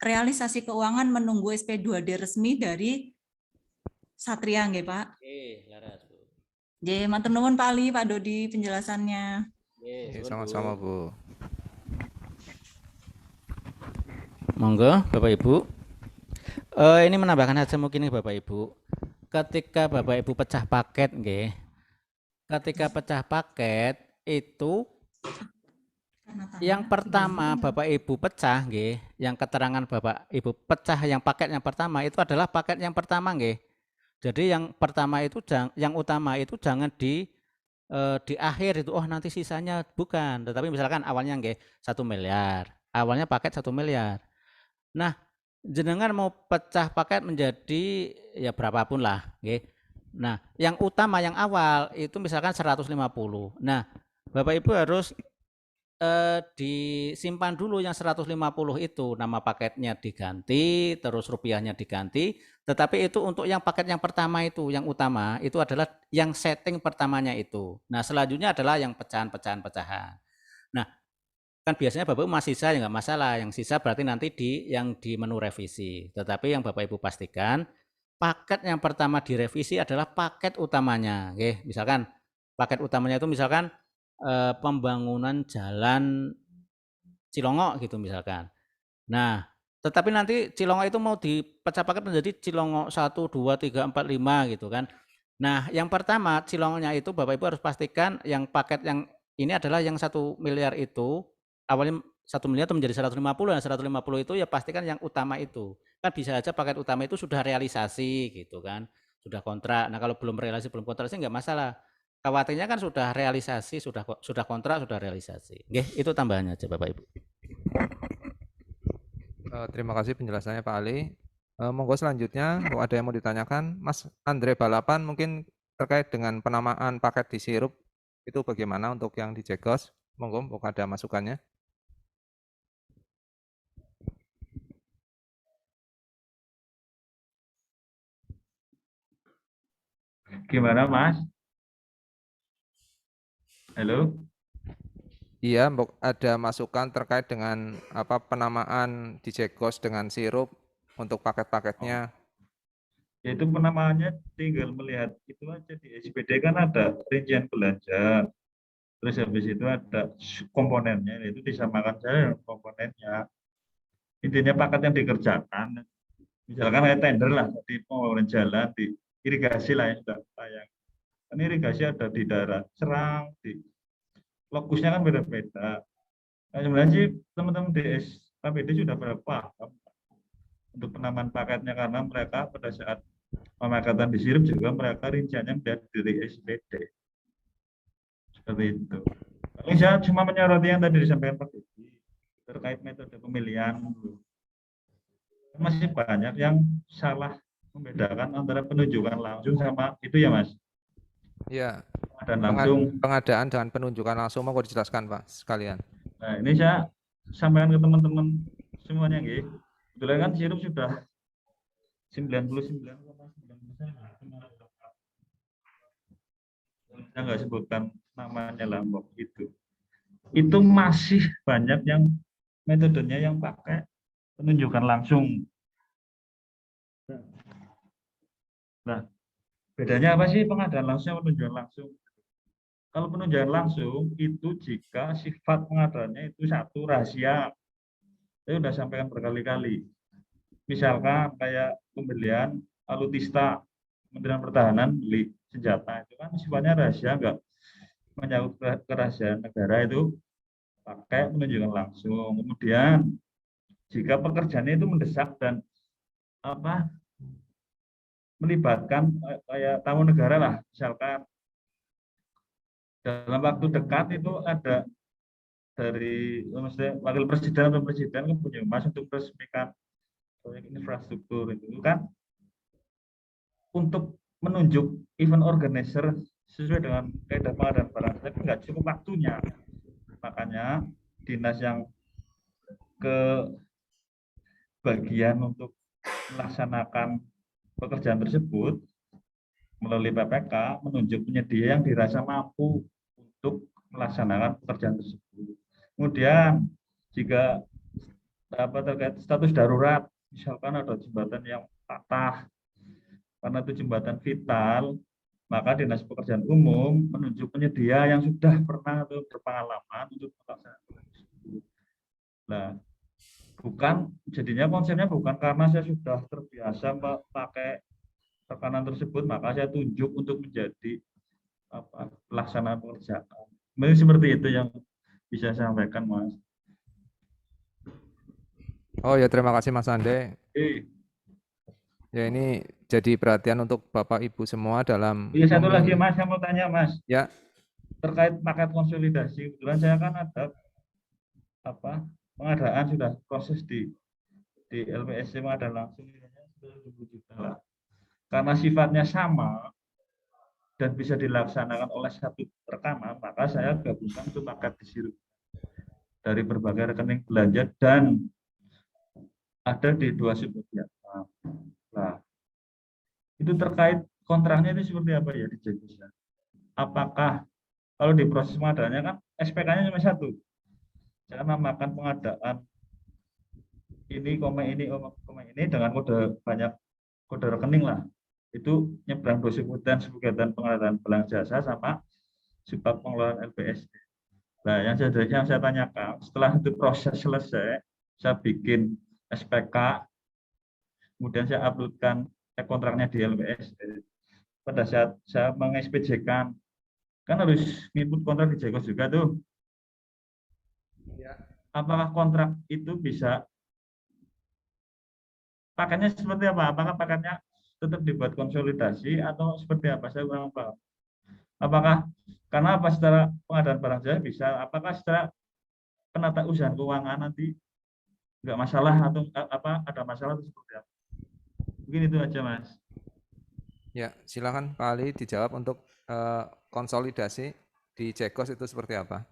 realisasi keuangan menunggu SP2D resmi dari Satria nggih, Pak. Laras, Bu. Nggih, matur nuwun Pak Ali, Pak Dodi penjelasannya. Sama-sama, Bu. Monggo, Bapak Ibu. Ini menambahkan saja mungkin nih Bapak Ibu. Ketika Bapak Ibu pecah paket, nggih. Ketika pecah paket itu yang pertama Bapak Ibu pecah, nggih. Yang keterangan Bapak Ibu pecah yang paket yang pertama itu adalah paket yang pertama, nggih. Jadi yang pertama itu yang utama itu jangan di akhir itu, oh nanti sisanya, bukan. Tetapi misalkan awalnya nggih 1 miliar. Awalnya paket 1 miliar. Nah, jenengan mau pecah paket menjadi ya berapapun lah, nggih. Nah, yang utama yang awal itu misalkan 150. Nah, Bapak Ibu harus disimpan dulu yang 150 itu, nama paketnya diganti, terus rupiahnya diganti, tetapi itu untuk yang paket yang pertama itu, yang utama, itu adalah yang setting pertamanya itu. Nah, selanjutnya adalah yang pecahan-pecahan. Nah, kan biasanya Bapak Ibu masih sisa ya nggak masalah, yang sisa berarti nanti yang di menu revisi. Tetapi yang Bapak Ibu pastikan paket yang pertama direvisi adalah paket utamanya. Oke, misalkan paket utamanya itu misalkan pembangunan jalan Cilongo gitu misalkan. Nah, tetapi nanti Cilongo itu mau dipecah paket menjadi Cilongo 1, 2, 3, 4, 5 gitu kan. Nah, yang pertama Cilongonya itu Bapak Ibu harus pastikan yang paket yang ini adalah yang 1 miliar itu awalnya 1 miliar itu menjadi 150, dan 150 itu ya pastikan yang utama itu. Kan bisa aja paket utama itu sudah realisasi gitu kan, sudah kontrak. Nah, kalau belum realisasi, belum kontrak sih nggak masalah. Khawatirnya kan sudah realisasi, sudah kontrak, sudah realisasi. Nggih, itu tambahannya aja Bapak Ibu. Terima kasih penjelasannya Pak Ali. Monggo selanjutnya, kalau ada yang mau ditanyakan, Mas Andre Balapan mungkin terkait dengan penamaan paket di sirup itu bagaimana untuk yang di JEGOS? Monggo, ada masukannya. Gimana, Mas? Halo? Iya, ada masukan terkait dengan penamaan di JEGOS dengan sirup untuk paket-paketnya. Yaitu penamaannya tinggal melihat itu aja di SPD kan ada rincian belanja. Terus habis itu ada komponennya, itu disamakan saja dengan komponennya. Intinya paket yang dikerjakan, misalkan kayak tender lah, di pembangunan jalan, di irigasi lah yang sudah tayang. Kan irigasi ada di daerah Serang, di lokusnya kan beda-beda. Nah, sebenarnya sih teman-teman di SKPD sudah paham untuk penamaan paketnya, karena mereka pada saat pemakaian di sirup juga mereka rinciannya melihat dari SPD. Seperti itu. Paling saya cuma menyoroti yang tadi disampaikan Pak Didi terkait metode pemilihan. Masih banyak yang salah membedakan antara penunjukan langsung sama itu ya Mas. Iya. Dan langsung. Pengadaan dan penunjukan langsung mau dijelaskan Pak sekalian. Nah, ini saya sampaikan ke teman-teman semuanya, nggih. Kebetulan kan sirup sudah 99,9%. Saya nggak sebutkan namanya lah, itu. Itu masih banyak yang metodenya yang pakai penunjukan langsung. Nah, bedanya apa sih pengadaan langsung sama penunjukan langsung? Kalau penunjukan langsung itu jika sifat pengadaannya itu satu rahasia. Saya sudah sampaikan berkali-kali. Misalkan kayak pembelian alutista Kementerian Pertahanan beli senjata itu kan sifatnya rahasia, enggak menyangkut kerahasiaan negara, itu pakai penunjukan langsung. Kemudian jika pekerjaannya itu mendesak dan melibatkan kayak tamu negara lah, misalkan dalam waktu dekat itu ada dari wakil presiden atau presiden ke Banyumas untuk meresmikan proyek infrastruktur, itu kan untuk menunjuk event organizer sesuai dengan kaidah pengadaan barang, tapi nggak cukup waktunya. Makanya dinas yang ke bagian untuk melaksanakan pekerjaan tersebut melalui PPK menunjuk penyedia yang dirasa mampu untuk melaksanakan pekerjaan tersebut. Kemudian jika terkait status darurat, misalkan ada jembatan yang patah karena itu jembatan vital, maka Dinas Pekerjaan Umum menunjuk penyedia yang sudah pernah atau berpengalaman untuk melaksanakan tersebut. Nah, jadinya konsepnya bukan karena saya sudah terbiasa pakai tekanan tersebut, maka saya tunjuk untuk menjadi pelaksanaan pekerjaan. Mungkin seperti itu yang bisa saya sampaikan, Mas. Oh ya, terima kasih Mas Ande. Ya, ini jadi perhatian untuk Bapak Ibu semua dalam. Iya, satu lagi Mas, saya mau tanya Mas. Ya. Terkait paket konsolidasi, kebetulan saya kan ada pengadaan sudah proses di LPSC, ada langsung 10 juta lah. Karena sifatnya sama dan bisa dilaksanakan oleh satu rekanan, maka saya gabungkan itu paket disirup dari berbagai rekening belanja dan ada di 2 subjek. Nah, itu terkait kontraknya itu seperti apa ya di Jegos? Apakah kalau di proses pengadaannya kan SPK-nya cuma satu, saya namakan pengadaan ini, ini dengan kode banyak kode rekening lah, itu nyebrang dosikutan kegiatan pengadaan barang jasa sama sebab pengelolaan LPS. Nah, yang saya tanyakan, setelah itu proses selesai, saya bikin SPK, kemudian saya uploadkan kontraknya di LPS. Pada saat saya meng-SPJ-kan, kan harus input kontrak di Jegos juga tuh. Apakah kontrak itu bisa paketnya seperti apa? Apakah paketnya tetap dibuat konsolidasi atau seperti apa? Saya kurang paham. Apakah karena apa secara pengadaan barang jasa bisa, apakah secara penata usaha keuangan nanti nggak masalah atau ada masalah atau seperti apa? Mungkin itu aja Mas. Ya, silakan Pak Ali dijawab untuk konsolidasi di Jegos itu seperti apa?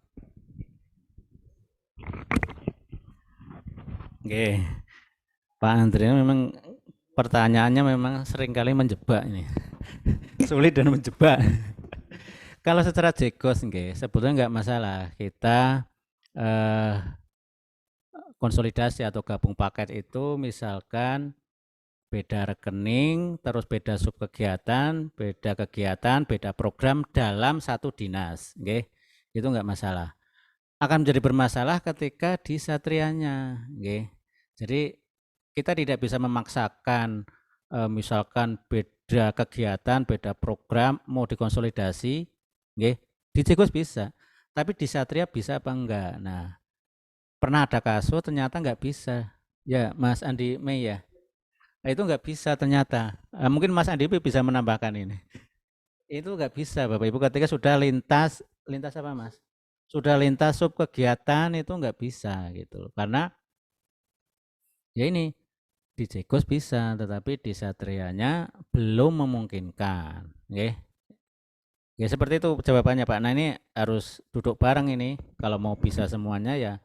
Oke, Pak Andre, memang pertanyaannya memang seringkali menjebak ini, sulit dan menjebak. Kalau secara Jegos, sebetulnya nggak masalah kita konsolidasi atau gabung paket itu, misalkan beda rekening, terus beda subkegiatan, beda program dalam satu dinas, itu nggak masalah. Akan menjadi bermasalah ketika di satrianya, jadi kita tidak bisa memaksakan misalkan beda kegiatan, beda program mau dikonsolidasi, di Jegos bisa, tapi di satria bisa apa enggak? Nah, pernah ada kasus ternyata nggak bisa, ya Mas Andi Mei ya. Nah, itu nggak bisa ternyata. Mungkin Mas Andi bisa menambahkan ini. Itu nggak bisa Bapak Ibu ketika sudah lintas apa Mas? Sudah lintas sub kegiatan itu nggak bisa gitu. Karena ya ini di Jegos bisa, tetapi di satrianya belum memungkinkan. Ya seperti itu jawabannya Pak. Nah ini harus duduk bareng ini. Kalau mau bisa semuanya ya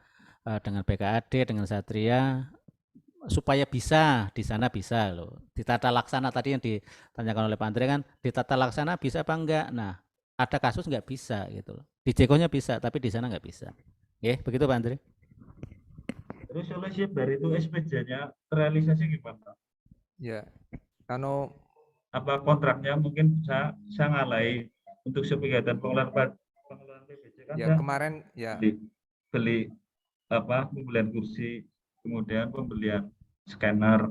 dengan BKAD, dengan Satria, supaya bisa di sana bisa loh. Di tata laksana tadi yang ditanyakan oleh Pak Andre kan, di tata laksana bisa apa enggak? Nah ada kasus nggak bisa gitu loh. Di Jekonya bisa, tapi di sana nggak bisa. Oke, begitu Pak Andre. Terus solusi dari itu SPJ-nya terrealisasi gimana? Ya, anu Apa kontraknya mungkin saya ngalai untuk kegiatan pengelolaan PBJ kan ya saya kemarin ya beli apa pembelian kursi, kemudian pembelian scanner,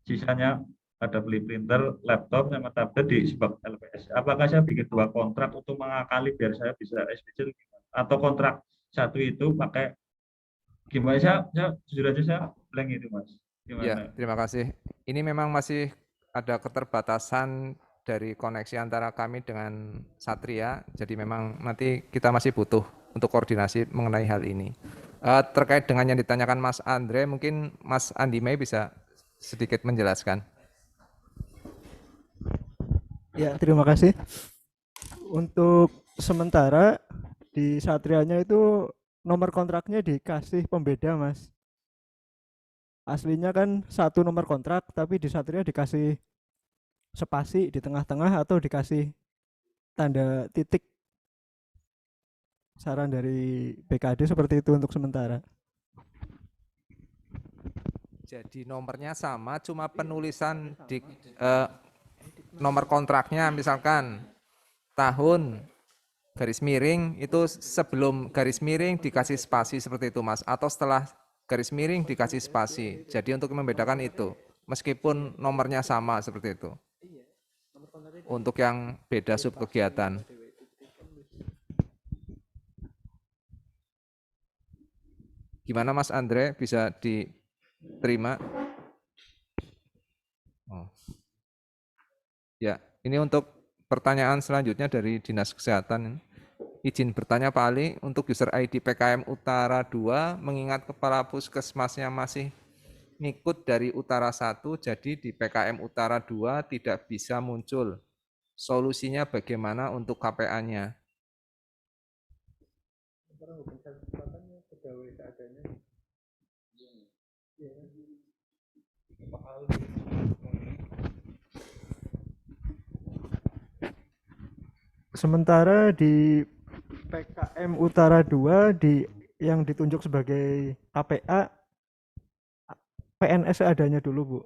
sisanya ada beli printer, laptop sama tablet di sebab LPS. Apakah saya bikin 2 kontrak untuk mengakali biar saya bisa SPJ atau kontrak satu itu pakai gimana? Saya jujur aja saya blank itu Mas. ya, Gimana? terima kasih. Ini memang masih ada keterbatasan dari koneksi antara kami dengan Satria, jadi memang nanti kita masih butuh untuk koordinasi mengenai hal ini. Terkait dengan yang ditanyakan Mas Andre, mungkin Mas Andi Mei bisa sedikit menjelaskan. Ya, terima kasih. Untuk sementara di Satrianya itu nomor kontraknya dikasih pembeda, Mas. Aslinya kan satu nomor kontrak, tapi di Satria dikasih spasi di tengah-tengah atau dikasih tanda titik. Saran dari BKD seperti itu untuk sementara. Jadi nomornya sama, cuma penulisan di nomor kontraknya misalkan tahun garis miring itu sebelum garis miring dikasih spasi seperti itu Mas, atau setelah garis miring dikasih spasi. Jadi untuk membedakan itu, meskipun nomornya sama seperti itu. Untuk yang beda sub kegiatan. Gimana Mas Andre, bisa diterima? Oh. Ya, ini untuk pertanyaan selanjutnya dari Dinas Kesehatan. Izin bertanya Pak Ali, untuk user ID PKM Utara 2, mengingat Kepala Puskesmasnya masih ngikut dari Utara 1, jadi di PKM Utara 2 tidak bisa muncul. Solusinya bagaimana untuk KPA-nya? Sementara di PKM Utara 2 yang ditunjuk sebagai KPA PNS adanya dulu, Bu.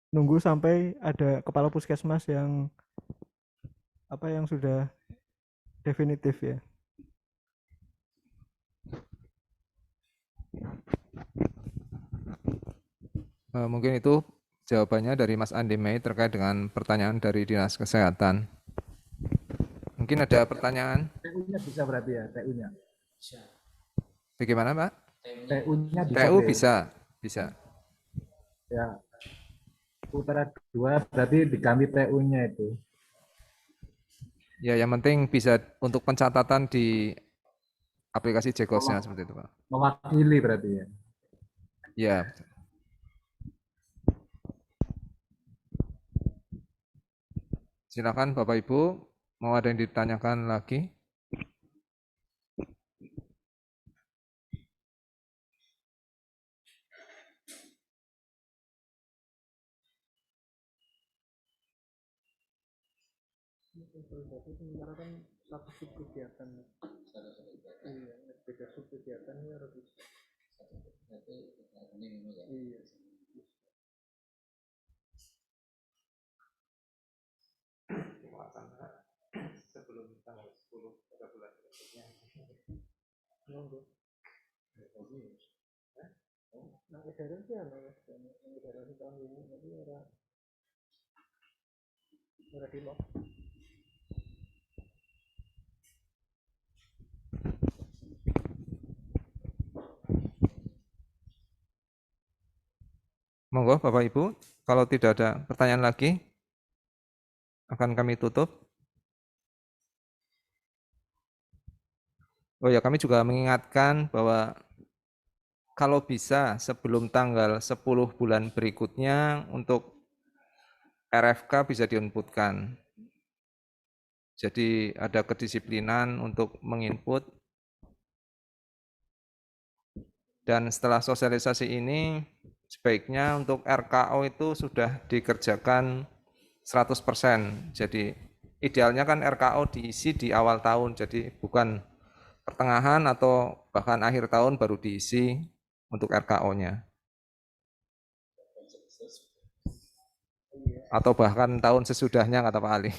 Nunggu sampai ada kepala puskesmas yang sudah definitif ya. Mungkin itu jawabannya dari Mas Andi Mei terkait dengan pertanyaan dari Dinas Kesehatan. Mungkin ada pertanyaan? TU-nya bisa berarti ya, TU-nya. Bagaimana Pak? TU-nya bisa. TU bisa. Ya. Utara 2 berarti diganti TU-nya itu. Ya, yang penting bisa untuk pencatatan di aplikasi Jekosnya seperti itu Pak. Mewakili berarti ya. Ya. Silakan Bapak Ibu, mau ada yang ditanyakan lagi? Sebelum tanggal 10 pada bulan berikutnya. Monggo Bapak Ibu, kalau tidak ada pertanyaan lagi, akan kami tutup. Oh ya, kami juga mengingatkan bahwa kalau bisa sebelum tanggal 10 bulan berikutnya untuk RFK bisa diinputkan. Jadi ada kedisiplinan untuk menginput. Dan setelah sosialisasi ini, sebaiknya untuk RKO itu sudah dikerjakan 100%. Jadi idealnya kan RKO diisi di awal tahun, jadi bukan pertengahan atau bahkan akhir tahun baru diisi untuk RKO-nya. Atau bahkan tahun sesudahnya, kata Pak Ali.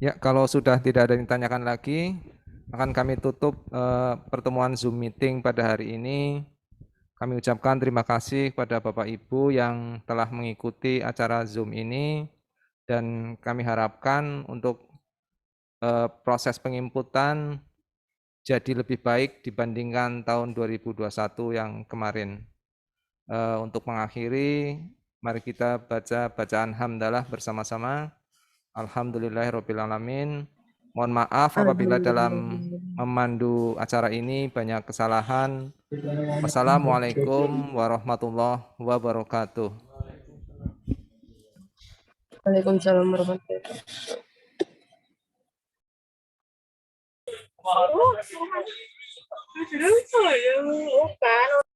Ya, kalau sudah tidak ada yang ditanyakan lagi, akan kami tutup pertemuan Zoom meeting pada hari ini. Kami ucapkan terima kasih kepada Bapak Ibu yang telah mengikuti acara Zoom ini, dan kami harapkan untuk proses penginputan jadi lebih baik dibandingkan tahun 2021 yang kemarin. Untuk mengakhiri, mari kita baca bacaan hamdalah bersama-sama. Alhamdulillahirrabbilalamin. Mohon maaf apabila dalam memandu acara ini banyak kesalahan. Wassalamualaikum warahmatullahi wabarakatuh. Waalaikumsalam warahmatullahi wabarakatuh.